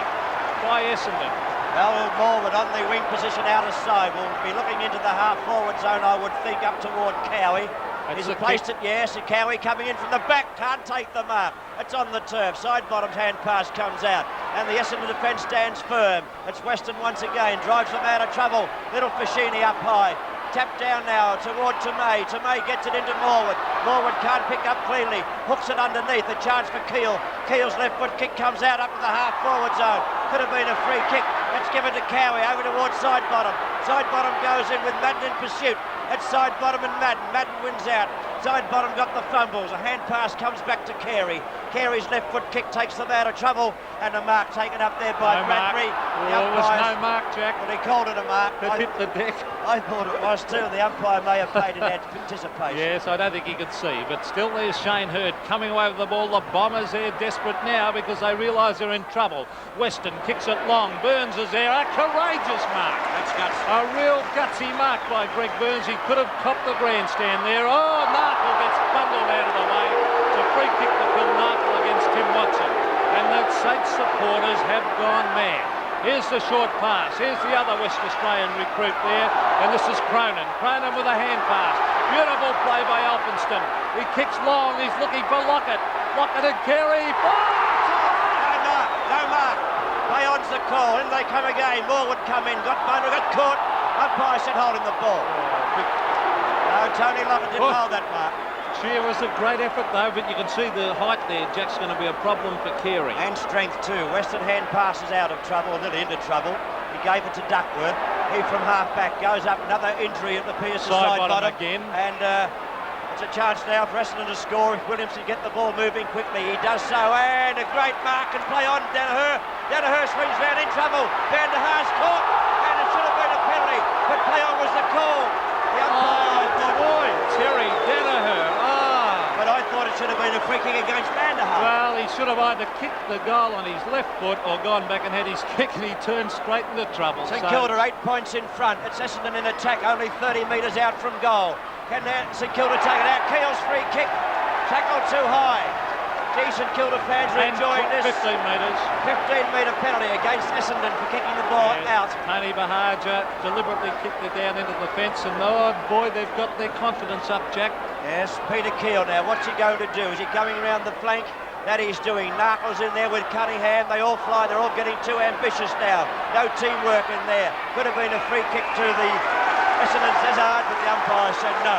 by Essendon. Well, Morwood on the wing position out of side will be looking into the half-forward zone, I would think, up toward Cowie. He's placed it, yes, and Cowie coming in from the back, can't take the mark. It's on the turf. Side-bottomed hand pass comes out, and the Essendon defence stands firm. It's Weston once again, drives them out of trouble. Little Fashini up high. Tapped down now toward Tomei. Tomei gets it into Morwood. Morwood can't pick up cleanly. Hooks it underneath. A charge for Keel. Keel's left foot kick comes out up to the half-forward zone. Could have been a free kick. It's given to Cowie over towards side bottom. Side bottom goes in with Madden in pursuit. It's side bottom and Madden. Madden wins out. Side bottom got the fumbles. A hand pass comes back to Carey. Carey's left foot kick takes them out of trouble, and a mark taken up there by Bradbury. Well, it was no mark, Jack. But he called it a mark. It hit the deck. I thought it was too. The umpire may have paid in anticipation. Yes, I don't think he could see, but still there's Shane Hurd coming away with the ball. The Bombers, they're desperate now because they realise they're in trouble. Weston kicks it long. Burns is there. A courageous mark. That's guts. A real gutsy mark by Greg Burns. He could have copped the grandstand there. Oh, Narkle gets bundled out of the way. It's a free kick to Phil Narkle against Tim Watson. And the Saints supporters have gone mad. Here's the short pass. Here's the other West Australian recruit there. And this is Cronin. Cronin with a hand pass. Beautiful play by Elphinston. He kicks long. He's looking for Lockett. Lockett and Carey. No mark. Bayon's the call. In they come again. Morwood come in. Got caught. Umpire said holding the ball. No, Tony Lockett didn't hold that mark. It was a great effort though, but you can see the height there. Jack's going to be a problem for Carey. And strength too. Western hand passes out of trouble, nearly into trouble. He gave it to Duckworth. He from half back goes up. Another injury at the Pearson side bottom again. And It's a chance now for Essendon to score if Williams can get the ball moving quickly. He does so, and a great mark and play on. Danaher. Danaher swings round in trouble. Van der Haar's caught, and it should have been a penalty, but play on was the call. The umpire, boy, Terry Danaher. But I thought it should have been a free kick against Van der Haar. Well, he should have either kicked the goal on his left foot or gone back and had his kick, and he turned straight into trouble. St Kilda 8 points in front. It's Essendon in attack, only 30 metres out from goal. Can St Kilda take it out? Keel's free kick, tackled too high. St Kilda fans are enjoying this. 15 metres. 15-metre penalty against Essendon for kicking the ball out. Tony Bahaja deliberately kicked it down into the fence, and oh boy, they've got their confidence up, Jack. Yes, Peter Keel now. What's he going to do? Is he going around the flank? That he's doing. Narkle's in there with Cunningham. They all fly. They're all getting too ambitious now. No teamwork in there. Could have been a free kick to the Essendon Zazard, but the umpire said no.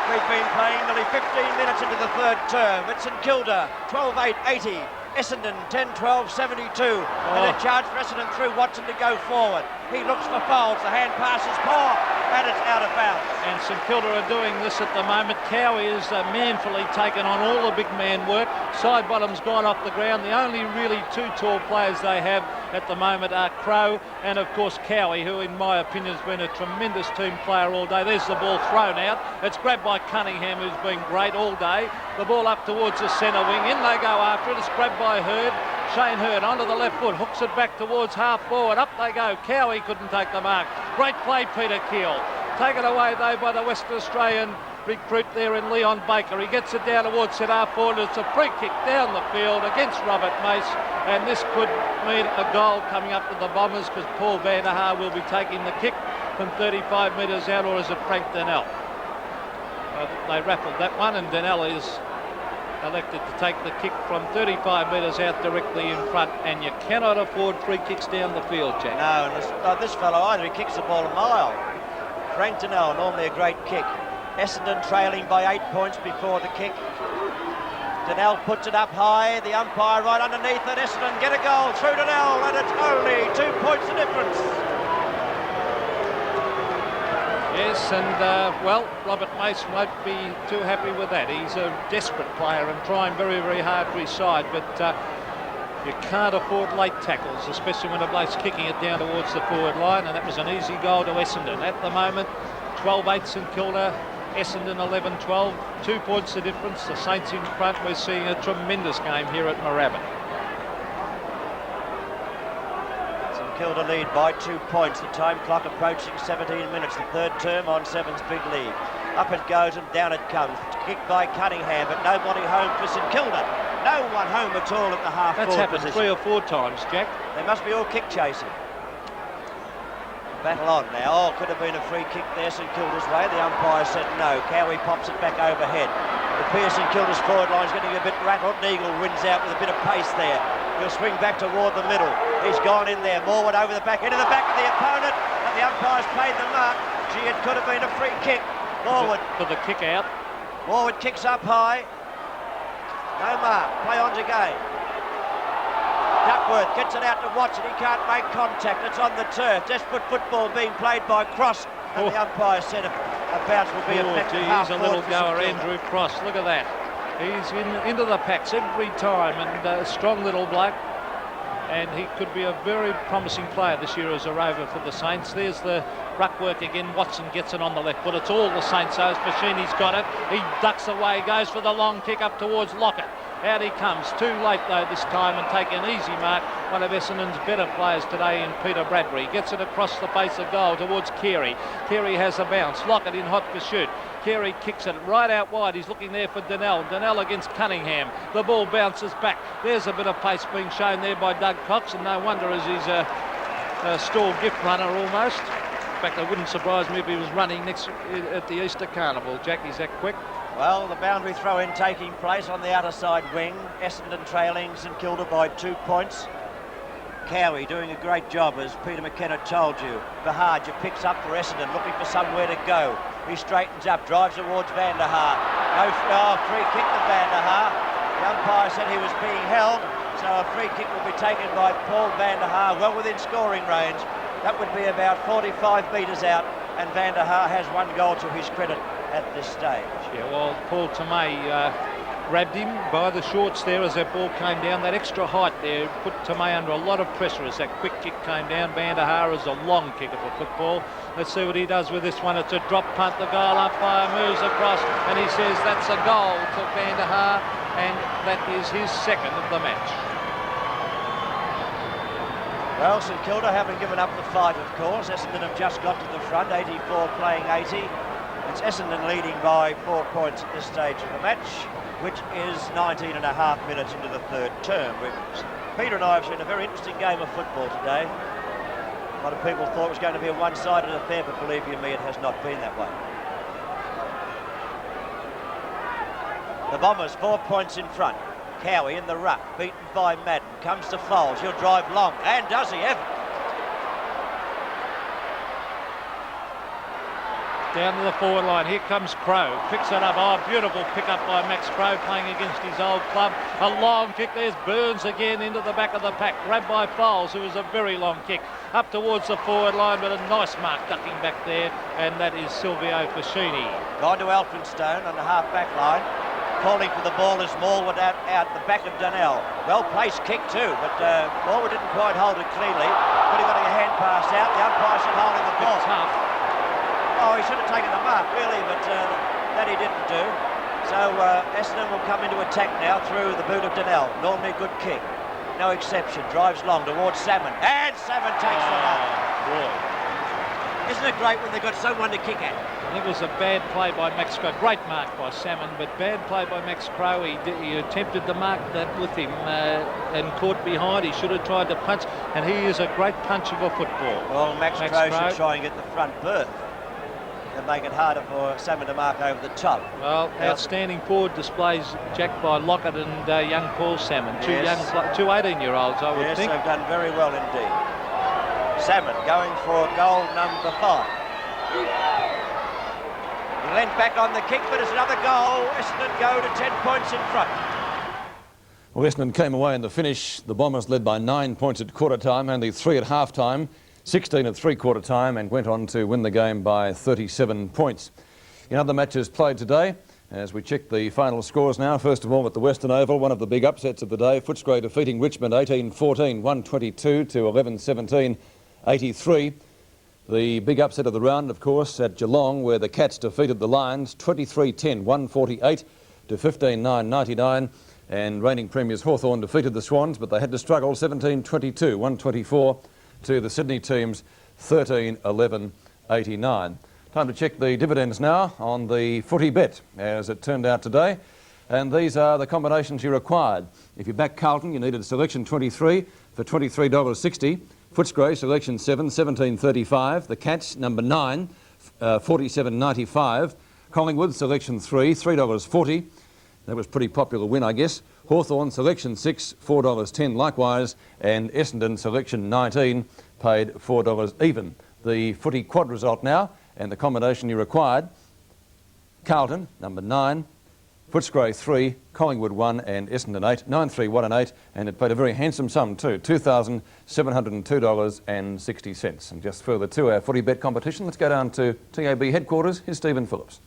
We've been playing nearly 15 minutes into the third term. It's St Kilda, 12-8-80. Essendon, 10-12-72. And a charge for Essendon through Watson to go forward. He looks for fouls. The hand pass is poor, and it's out of bounds. And St Kilda are doing this at the moment. Cowie is manfully taken on all the big man work. Sidebottom's gone off the ground. The only really two tall players they have at the moment are Crow and, of course, Cowie, who, in my opinion, has been a tremendous team player all day. There's the ball thrown out. It's grabbed by Cunningham, who's been great all day. The ball up towards the centre wing. In they go after it. It's grabbed by Hurd. Shane Hurd onto the left foot, hooks it back towards half forward. Up they go. Cowie couldn't take the mark. Great play, Peter Keel. Taken away, though, by the Western Australian recruit there in Leon Baker. He gets it down towards centre half forward. It's a free kick down the field against Robert Mace, and this could mean a goal coming up to the Bombers, because Paul Van der Haar will be taking the kick from 35 metres out, or is it Frank Donnell? They raffled that one, and Donnell is elected to take the kick from 35 metres out directly in front, and you cannot afford free kicks down the field, Jack. No, and this fellow either, he kicks the ball a mile. Frank Donnell, normally a great kick. Essendon trailing by 8 points before the kick. Donnell puts it up high, the umpire right underneath it. Essendon get a goal through Donnell, and it's only 2 points the difference. Yes, and well, Robert Mace won't be too happy with that. He's a desperate player and trying very, very hard for his side, but you can't afford late tackles, especially when a bloke's kicking it down towards the forward line, and that was an easy goal to Essendon. At the moment, 12-8 St Kilda, Essendon 11-12, 2 points the difference. The Saints in front. We're seeing a tremendous game here at Moorabbin. Kilda lead by 2 points. The time clock approaching 17 minutes. The third term on Seven's big league. Up it goes and down it comes. Kicked by Cunningham, but nobody home for St Kilda. No one home at all at the half-forward position. That's happened 3 or 4 times, Jack. They must be all kick chasing. Battle on now. Oh, could have been a free kick there St Kilda's way. The umpire said no. Cowie pops it back overhead. It appears St Kilda's forward line's getting a bit rattled. Eagle wins out with a bit of pace there. He'll swing back toward the middle. He's gone in there. Morwood over the back, into the back of the opponent, and the umpire's paid the mark. Gee, it could have been a free kick. Morwood. For the kick out. Morwood kicks up high. No mark. Play on again. Duckworth gets it out to Watson. He can't make contact. It's on the turf. Desperate football being played by Cross. And the umpire said a bounce will be effective. He's a little goer, Andrew Cross. Look at that. He's into the packs every time, and a strong little bloke. And he could be a very promising player this year as a rover for the Saints. There's the ruck work again. Watson gets it on the left, but it's all the Saints. So Fashini's got it. He ducks away, goes for the long kick up towards Lockett. Out he comes. Too late, though, this time, and take an easy mark. One of Essendon's better players today in Peter Bradbury. Gets it across the face of goal towards Keary. Keary has a bounce. Lockett in hot pursuit. Keary kicks it right out wide. He's looking there for Donnell. Donnell against Cunningham. The ball bounces back. There's a bit of pace being shown there by Doug Cox, and no wonder, as he's a stall gift runner almost. In fact, it wouldn't surprise me if he was running next at the Easter Carnival. Jack, is that quick? Well, the boundary throw-in taking place on the outer side wing. Essendon trailing St Kilda by 2 points. Cowie doing a great job, as Peter McKenna told you. Bahaja picks up for Essendon, looking for somewhere to go. He straightens up, drives towards Van der Haar. Free kick to Van der Haar. The umpire said he was being held, so a free kick will be taken by Paul Van der Haar, well within scoring range. That would be about 45 metres out, and Van der Haar has 1 goal to his credit at this stage. Yeah, well, Paul Tomei grabbed him by the shorts there as that ball came down. That extra height there put Tomei under a lot of pressure as that quick kick came down. Van der Haar is a long kick of a football. Let's see what he does with this one. It's a drop punt. The goal umpire moves across and he says that's a goal to Van der Haar, and that is his second of the match. Well, St Kilda haven't given up the fight, of course. Essendon have just got to the front, 84 playing 80. It's Essendon leading by 4 points at this stage of the match, which is 19 and a half minutes into the third term. Peter and I have seen a very interesting game of football today. A lot of people thought it was going to be a one-sided affair, but believe you me, it has not been that way. The Bombers 4 points in front. Cowie in the ruck, beaten by Madden, comes to Foles, he'll drive long, and does he ever? Down to the forward line, here comes Crowe, picks it up, oh, beautiful pick up by Max Crowe, playing against his old club. A long kick, there's Burns again into the back of the pack, grabbed by Foles, who is a very long kick, up towards the forward line, but a nice mark ducking back there, and that is Silvio Fascini. Gone to Elphinstone on the half-back line. Calling for the ball as Smallwood out the back of Donnell. Well-placed kick too, but Smallwood didn't quite hold it cleanly. But he got a hand pass out. The umpire said holding the ball. Tough. Oh, he should have taken the mark, really, but that he didn't do. So Essendon will come into attack now through the boot of Donnell. Normally a good kick. No exception. Drives long towards Salmon. And Salmon takes the mark. Boy. Isn't it great when they've got someone to kick at? I think it was a bad play by Max Crowe. Great mark by Salmon, but bad play by Max Crowe. He attempted to mark that with him and caught behind. He should have tried to punch, and he is a great punch of a football. Well, Max Crowe should try and get the front berth and make it harder for Salmon to mark over the top. Well, outstanding forward displays, Jack, by Lockett and young Paul Salmon. Two 18-year-olds, I would think. Yes, they've done very well indeed. Salmon going for goal number 5. He leant back on the kick, but it's another goal. Essendon go to 10 points in front. Well, Essendon came away in the finish. The Bombers led by 9 points at quarter time, only 3 at half time, 16 at three-quarter time, and went on to win the game by 37 points. In other matches played today, as we check the final scores now, first of all at the Western Oval, one of the big upsets of the day, Footscray defeating Richmond 18-14, 122 to 11-17, 83. The big upset of the round, of course, at Geelong, where the Cats defeated the Lions 23-10, 148 to 15-9, 99. And reigning premiers Hawthorn defeated the Swans, but they had to struggle 17-22, 124 to the Sydney teams 13-11, 89. Time to check the dividends now on the footy bet, as it turned out today. And these are the combinations you required. If you back Carlton, you needed selection 23 for $23.60. Footscray, selection 7, $17.35. The Cats, number 9, $47.95. Collingwood, selection 3, $3.40. That was a pretty popular win, I guess. Hawthorn, selection 6, $4.10 likewise. And Essendon, selection 19, paid $4 even. The footy quad result now, and the combination you required. Carlton, number 9. Footscray 3, Collingwood 1 and Essendon 8, 9-3, 1 and 8, and it paid a very handsome sum too, $2,702.60. And just further to our footy bet competition, let's go down to TAB headquarters. Here's Stephen Phillips.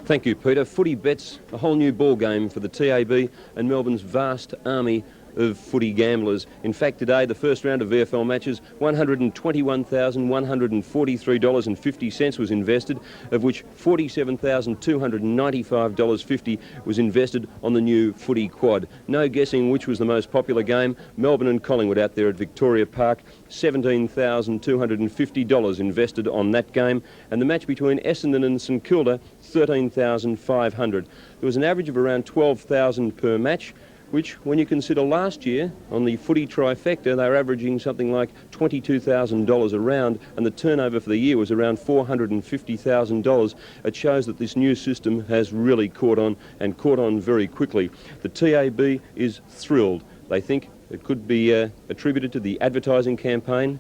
Thank you, Peter. Footy bets, a whole new ball game for the TAB and Melbourne's vast army of footy gamblers. In fact, today, the first round of VFL matches, $121,143.50 was invested, of which $47,295.50 was invested on the new footy quad. No guessing which was the most popular game. Melbourne and Collingwood out there at Victoria Park, $17,250 invested on that game. And the match between Essendon and St Kilda, $13,500. There was an average of around $12,000 per match, which, when you consider last year on the footy trifecta, they were averaging something like $22,000 a round, and the turnover for the year was around $450,000. It shows that this new system has really caught on, and caught on very quickly. The TAB is thrilled. They think it could be attributed to the advertising campaign,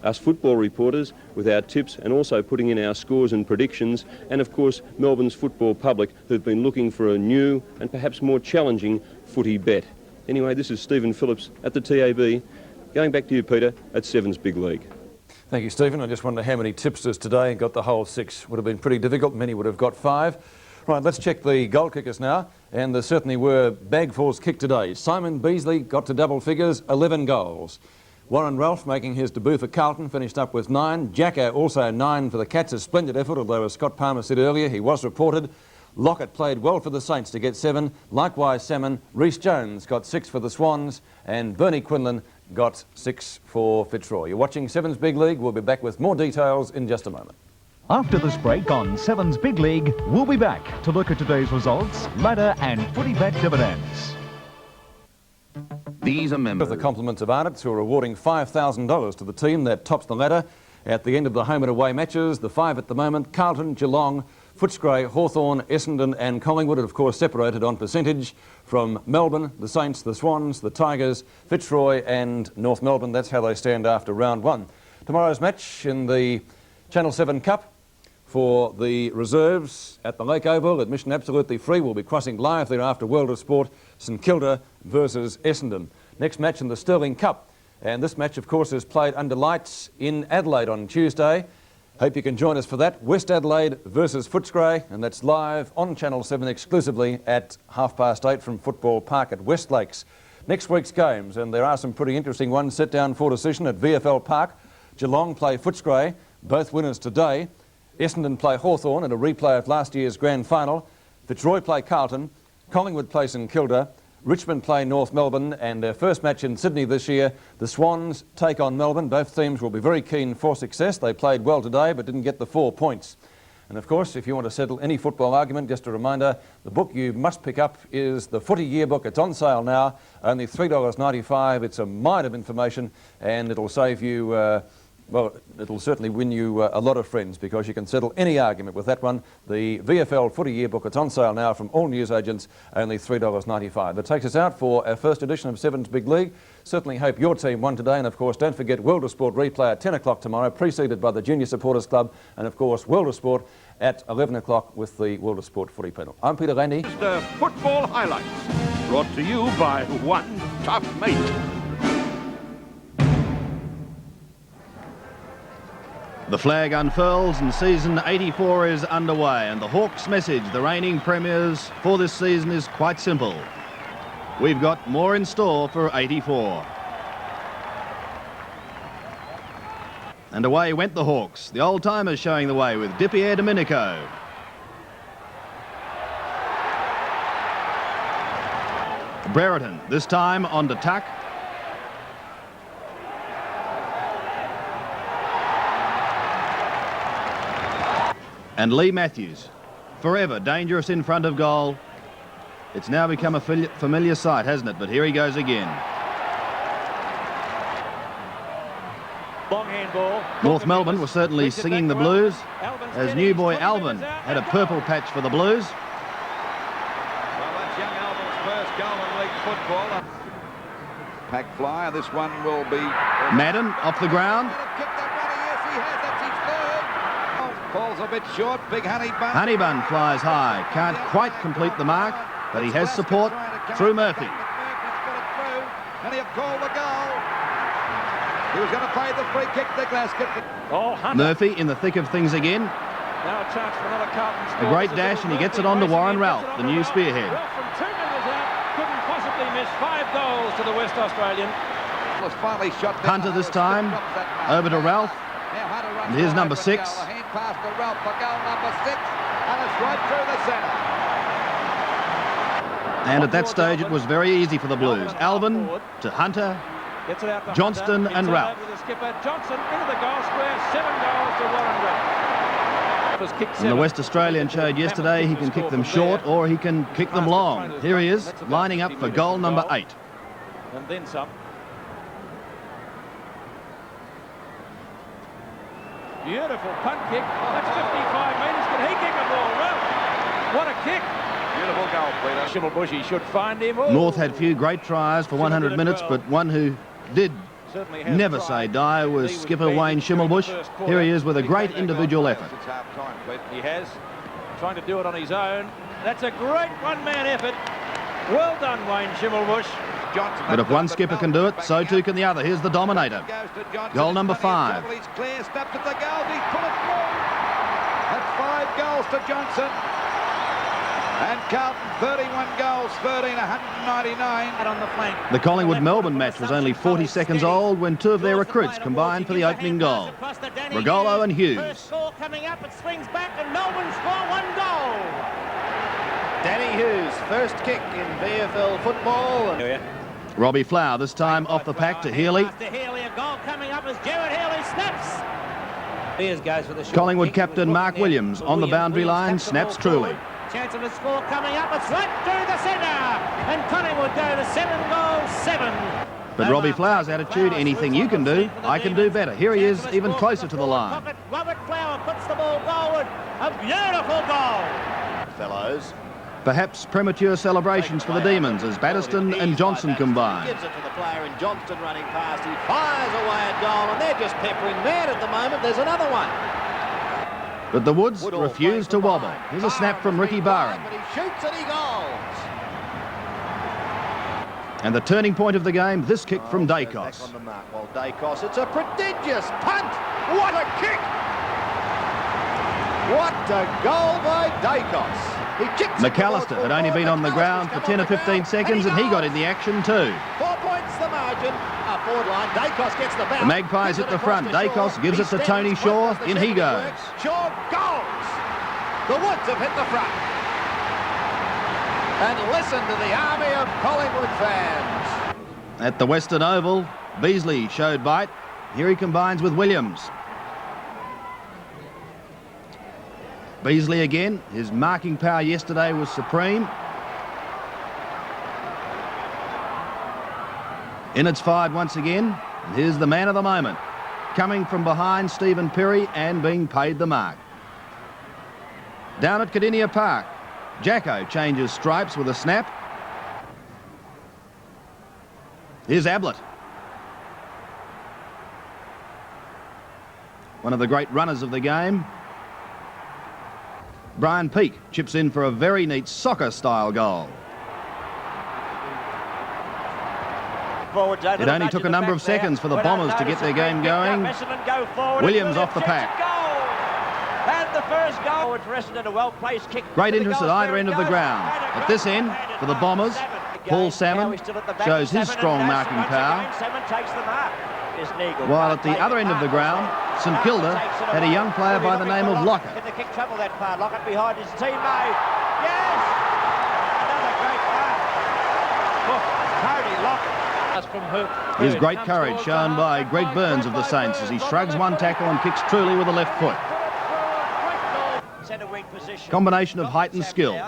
us football reporters with our tips and also putting in our scores and predictions, and of course Melbourne's football public who've been looking for a new and perhaps more challenging footy bet. Anyway, this is Stephen Phillips at the TAB. Going back to you, Peter, at Sevens Big League. Thank you, Stephen. I just wonder how many tipsters today got the whole 6. Would have been pretty difficult. Many would have got 5. Right, let's check the goal kickers now. And there certainly were bagfuls kicked today. Simon Beasley got to double figures, 11 goals. Warren Ralph making his debut for Carlton, finished up with 9. Jacko also 9 for the Cats, a splendid effort, although as Scott Palmer said earlier, he was reported. Lockett played well for the Saints to get 7. Likewise Salmon. Rhys Jones got 6 for the Swans, and Bernie Quinlan got 6 for Fitzroy. You're watching Sevens Big League. We'll be back with more details in just a moment. After this break on Sevens Big League, we'll be back to look at today's results, ladder and footy bet dividends. These are members of the compliments of Arnott's, who are awarding $5,000 to the team that tops the ladder at the end of the home and away matches. The 5 at the moment: Carlton, Geelong, Footscray, Hawthorn, Essendon and Collingwood, and of course separated on percentage from Melbourne, the Saints, the Swans, the Tigers, Fitzroy and North Melbourne. That's how they stand after round 1. Tomorrow's match in the Channel 7 Cup for the reserves at the Lake Oval. Admission absolutely free. We'll be crossing live there after World of Sport, St Kilda versus Essendon. Next match in the Sterling Cup. And this match, of course, is played under lights in Adelaide on Tuesday. Hope you can join us for that. West Adelaide versus Footscray, and that's live on Channel 7 exclusively at 8:30 from Football Park at West Lakes. Next week's games, and there are some pretty interesting ones, set down for decision at VFL Park. Geelong play Footscray, both winners today. Essendon play Hawthorn in a replay of last year's grand final. Fitzroy play Carlton. Collingwood play St Kilda. Richmond play North Melbourne, and their first match in Sydney this year, the Swans take on Melbourne. Both teams will be very keen for success. They played well today but didn't get the 4 points. And of course, if you want to settle any football argument, just a reminder, the book you must pick up is the Footy Yearbook. It's on sale now, only $3.95. It's a mine of information, and it'll save you well, it'll certainly win you a lot of friends, because you can settle any argument with that one. The VFL Footy Yearbook, it's on sale now from all newsagents, only $3.95. That takes us out for our first edition of Sevens Big League. Certainly hope your team won today, and of course don't forget World of Sport replay at 10 o'clock tomorrow, preceded by the Junior Supporters Club, and of course World of Sport at 11 o'clock with the World of Sport footy panel. I'm Peter Landy. Football highlights, brought to you by one tough mate. The flag unfurls and season 84 is underway, and the Hawks' message, the reigning premiers, for this season is quite simple. We've got more in store for 84. And away went the Hawks, the old-timers showing the way with Di Domenico. Brereton, this time on to Tuck. And Lee Matthews, forever dangerous in front of goal. It's now become a familiar sight, hasn't it? But here he goes again. Long handball. North Melbourne was certainly singing the blues, as new boy Alvin had a purple patch for the Blues. Well, that's young Alvin's first goal in league football. Pack flyer, this one will be... Madden off the ground. Falls a bit short. Big Honeybun. Honeybun flies high. Can't quite complete the mark, but he has support through Murphy. And he'll call the goal. He was going to play the free kick to Glasgow. Oh, Murphy in the thick of things again. Now a chance for another Carlton score. A great dash, and he gets it on to Warren Ralph, the new spearhead. Ralph from 2 metres out couldn't possibly miss. 5 goals to the West Australian. Was finally shot down. Hunter this time. Over to Ralph. And here's number 6. Pass to Ralph for goal number 6, and it's right through the centre. And at that stage it was very easy for the Blues. Alvin to Hunter, Johnston and Ralph. Johnson into the goal square, 7 goals to Warren Ralph. And the West Australian showed yesterday he can kick them short or he can kick them long. Here he is, lining up for goal number 8. And then some. Beautiful punt kick. That's 55 metres. Can he kick a ball? Ralph, what a kick. Beautiful goal, Peter. Schimmelbusch, he should find him. Ooh. North had few great tries for 100 minutes, but one who did never say die was skipper Wayne Schimmelbusch. Here he is with a great individual effort. He has. Trying to do it on his own. That's a great one-man effort. Well done, Wayne Schimmelbusch. Johnson. But if one skipper can do it, so too can the other. Here's the Dominator. Goal number 5. He's clear, snaps at the goals, he's put it through. That's 5 goals to Johnson. And Carlton 31 goals, 13, 199. On the flank. The Collingwood-Melbourne match was only 40 seconds old when 2 of their recruits combined for the opening goal. Regolo and Hughes. First score coming up, it swings back and Melbourne score 1 goal. Danny Hughes, first kick in VFL football. Robbie Flower, this time off the pack to Healy. After Healy, a goal coming up as Jared Healy snaps. Here's goes for the short Collingwood kick. captain Mark Williams on the boundary line, snaps truly. Chance of a score coming up, it's right through the centre. And Collingwood go to 7 goals, 7. But Robbie Flower's attitude, anything you can do, I can do better. Here he is, even closer to the line. Robert Flower puts the ball forward. A beautiful goal. Fellows. Perhaps premature celebrations for the Demons as Batterston and Johnson combine. Gives it to the player in Johnston running past. He fires away at goal and they're just peppering mad at the moment. There's another one. But the Woods refuse to wobble. Here's a snap from Ricky Barham. But he shoots and he goals. And the turning point of the game, this kick from Dacos. On the mark. Well, Dacos, it's a prodigious punt. What a kick. What a goal by Dacos. McAllister had only been on the ground for 10 or 15 seconds and he got in the action too. 4 points the margin. Forward line. Dacos gets the bounce. The Magpies at the front. Dacos gives it to Tony Shaw. In he goes. Shaw goes. The Woods have hit the front. And listen to the army of Collingwood fans. At the Western Oval, Beasley showed bite. Here he combines with Williams. Beasley again. His marking power yesterday was supreme. In it's fired once again. And here's the man of the moment. Coming from behind Stephen Perry and being paid the mark. Down at Cardinia Park, Jacko changes stripes with a snap. Here's Ablett. One of the great runners of the game. Brian Peake chips in for a very neat soccer-style goal. It only took a number of seconds for the Bombers to get their game going. Williams off the pack. And the first goal for Essendon, a well-placed kick. Great interest at either end of the ground. At this end, for the Bombers, Paul Salmon shows his strong marking power. While at the other end of the ground, St Kilda had a young player by the name of Lockett. Can the kick travel that far? Lockett behind his teammate. Yes! Another great pass. Tony Lockett. His great courage shown by Greg Burns of the Saints as he shrugs one tackle and kicks truly with the left foot. Combination of height and skill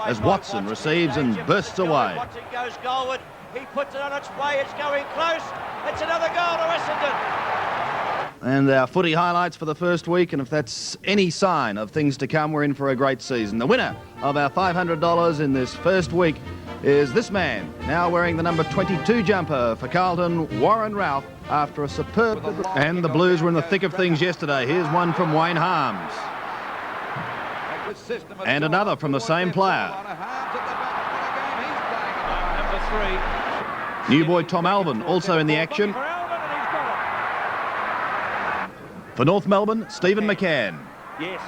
as Watson receives and bursts away. Watson goes goalward. He puts it on its way. It's going close. It's another goal to Essendon. And our footy highlights for the first week, and if that's any sign of things to come, we're in for a great season. The winner of our $500 in this first week is this man, now wearing the number 22 jumper for Carlton, Warren Ralph, after a superb... And the Blues were in the thick of things yesterday. Here's one from Wayne Harms. And another from the same player. New boy Tom Alvin also in the action. For North Melbourne, Stephen McCann. Yes,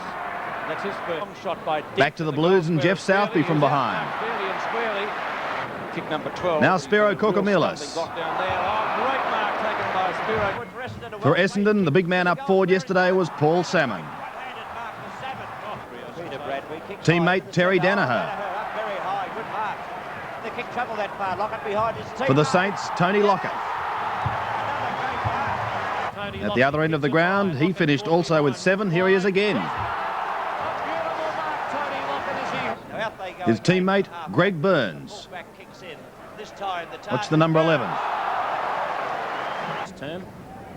that's his first shot by Dick. Back to the Blues and Jeff Southby from behind. Fairly and squarely. Kick number 12. Now Spiro Korkomilis. For Essendon, the big man up forward yesterday was Paul Salmon. Teammate Terry Danaher. For the Saints, Tony Lockett. At the other end of the ground, he finished also with 7. Here he is again. His teammate, Greg Burns. Watch the number 11.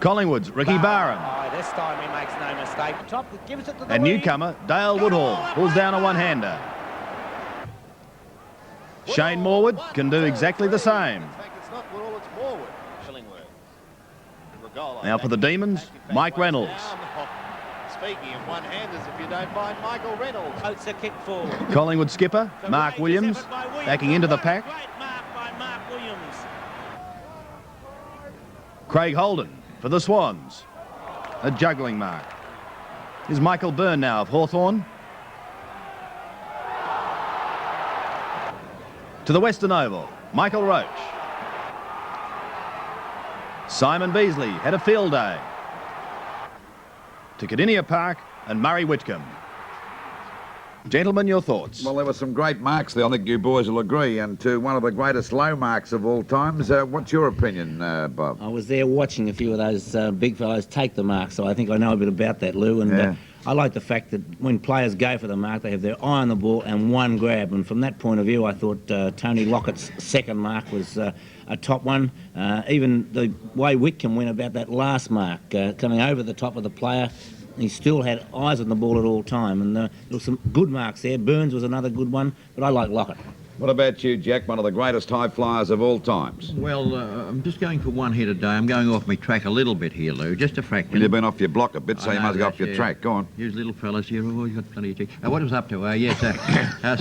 Collingwood's Ricky Barham. This time he makes no mistake. Top gives it to the And newcomer, Dale Woodhall, pulls down a one-hander. Shane Morwood can do exactly the same. Now for the Demons, Mike Reynolds. Speaking of one-handers, if you don't mind, Michael Reynolds. It's a kick forward. Collingwood skipper, Mark Williams, backing into the pack. Craig Holden for the Swans. A juggling mark. Is Michael Byrne now of Hawthorn. To the Western Oval, Michael Roach. Simon Beasley had a field day. To Cardinia Park and Murray Whitcomb. Gentlemen, your thoughts? Well, there were some great marks there. I think you boys will agree. And to one of the greatest low marks of all times. What's your opinion, Bob? I was there watching a few of those big fellows take the mark, so I think I know a bit about that, Lou. And I like the fact that when players go for the mark, they have their eye on the ball and one grab. And from that point of view, I thought Tony Lockett's second mark was a top one. Even the way Whitcomb went about that last mark, coming over the top of the player, he still had eyes on the ball at all time. And there were some good marks there. Burns was another good one, but I like Lockett. What about you, Jack? One of the greatest high flyers of all times. Well, I'm just going for one here today. I'm going off my track a little bit here, Lou, just a fraction. Well, you've been off your block a bit, so you must go off your track. Go on. These little fellas here, oh, you've got plenty of tea. What was up to? Yes,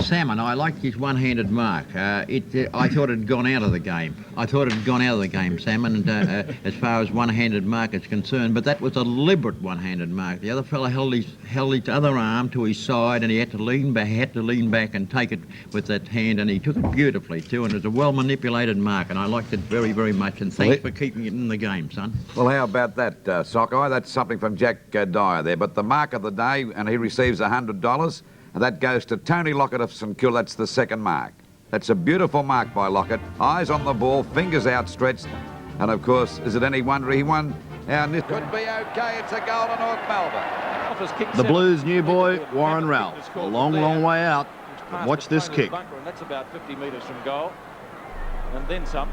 Salmon, I liked his one-handed mark. I thought it had gone out of the game. Salmon, as far as one-handed mark is concerned, but that was a deliberate one-handed mark. The other fella held his other arm to his side, and he had to lean back and take it with that hand, and he took it beautifully too, and it was a well-manipulated mark, and I liked it very, very much, and thanks for keeping it in the game, son. Well, how about that, Sockeye? That's something from Jack Dyer there, but the mark of the day, and he receives $100, and that goes to Tony Lockett of St Kilda. That's the second mark. That's a beautiful mark by Lockett. Eyes on the ball, fingers outstretched, and of course, is it any wonder he won? Could be okay. It's a goal to North Melbourne. The Blues' new boy, Warren Ralph. A long, long way out. Watch this kick. And that's about 50 metres from goal. And then some.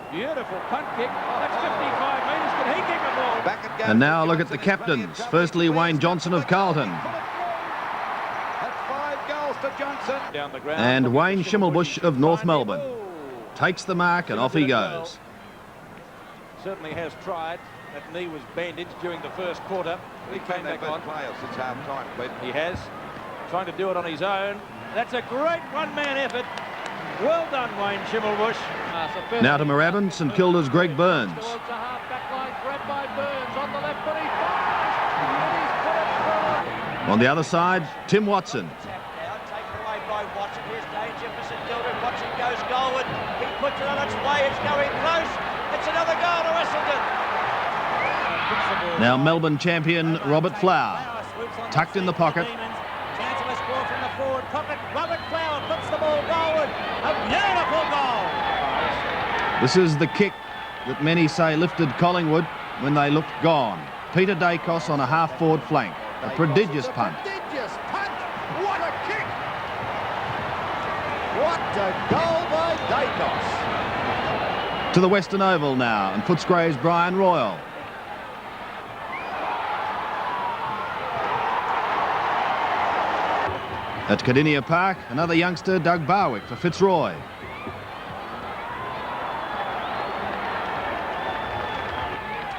Beautiful punt kick. That's 55 metres. Can he kick a ball? Back it goes. And now look at the captains. Firstly, Wayne Johnson of Carlton. That's 5 goals to Johnson. Down the ground. And Wayne Schimmelbusch of North Melbourne. Takes the mark and off he goes. Certainly has tried. That knee was bandaged during the first quarter. He came back on. Player since half time, but he has. Trying to do it on his own. That's a great one-man effort. Well done, Wayne Schimmelbusch. Now to Moorabbin, St Kilda's Greg Burns. Towards the half-back line, grabbed by Burns on the left foot. He fires. And he's put it through. On the other side, Tim Watson. Now taken away by Watson. Here's danger for St Kilda. Watson goes goalward. He puts it on its way. It's going close. It's another goal to Essendon. Now Melbourne champion Robert Flower. Tucked in the pocket. Chance of a score from the forward pocket. Robert Flower puts the ball goalward. A beautiful goal. This is the kick that many say lifted Collingwood when they looked gone. Peter Dacos on a half-forward flank. A prodigious punt. Prodigious punt! What a kick! What a goal by Dacos! To the Western Oval now, and Footscray's Brian Royal. At Cardinia Park, another youngster, Doug Barwick for Fitzroy.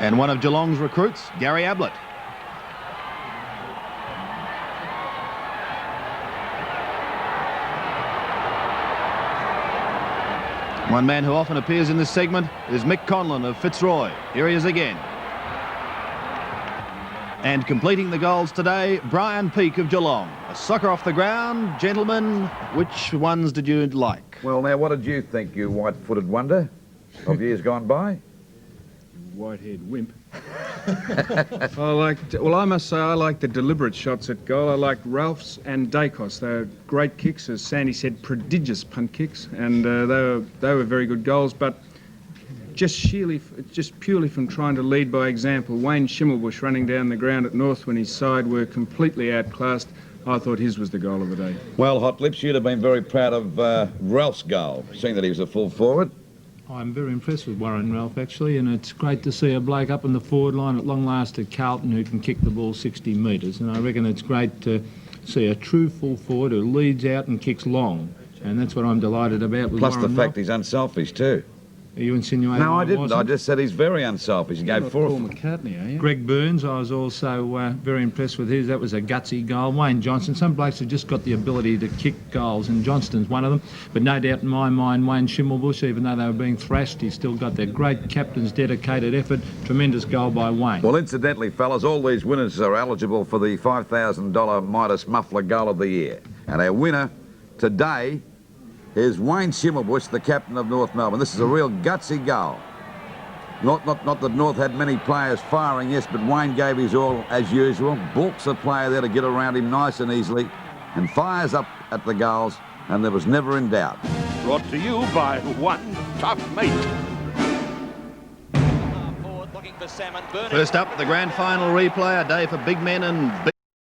And one of Geelong's recruits, Gary Ablett. One man who often appears in this segment is Mick Conlon of Fitzroy. Here he is again. And completing the goals today, Brian Peake of Geelong. A soccer off the ground. Gentlemen, which ones did you like? Well, now, what did you think, you white-footed wonder of years gone by? White-haired wimp. I must say I liked the deliberate shots at goal. I liked Ralph's and Dacos. They were great kicks, as Sandy said, prodigious punt kicks, and they were very good goals. But just purely from trying to lead by example, Wayne Schimmelbusch running down the ground at North when his side were completely outclassed, I thought his was the goal of the day. Well, Hot Lips, you'd have been very proud of Ralph's goal, seeing that he was a full forward. I'm very impressed with Warren Ralph, actually, and it's great to see a bloke up in the forward line at long last at Carlton who can kick the ball 60 metres, and I reckon it's great to see a true full forward who leads out and kicks long, and that's what I'm delighted about with Plus Warren the fact Ralph. he's unselfish too. Are you insinuating? No, I didn't. wasn't? I just said he's very unselfish. He gave four. Paul McCartney, are you? Greg Burns, I was also very impressed with his. That was a gutsy goal. Wayne Johnston, some blokes have just got the ability to kick goals, and Johnston's one of them. But no doubt in my mind, Wayne Schimmelbusch, even though they were being thrashed, he's still got that great captain's dedicated effort. Tremendous goal by Wayne. Well, incidentally, fellas, all these winners are eligible for the $5,000 Midas Muffler Goal of the Year. And our winner today is Wayne Schimmelbusch, the captain of North Melbourne. This is a real gutsy goal. Not that North had many players firing, yes, but Wayne gave his all as usual. Balks a player there to get around him nice and easily, and fires up at the goals, and there was never in doubt. Brought to you by One Tough Mate. First up, the grand final replay, a day for big men and big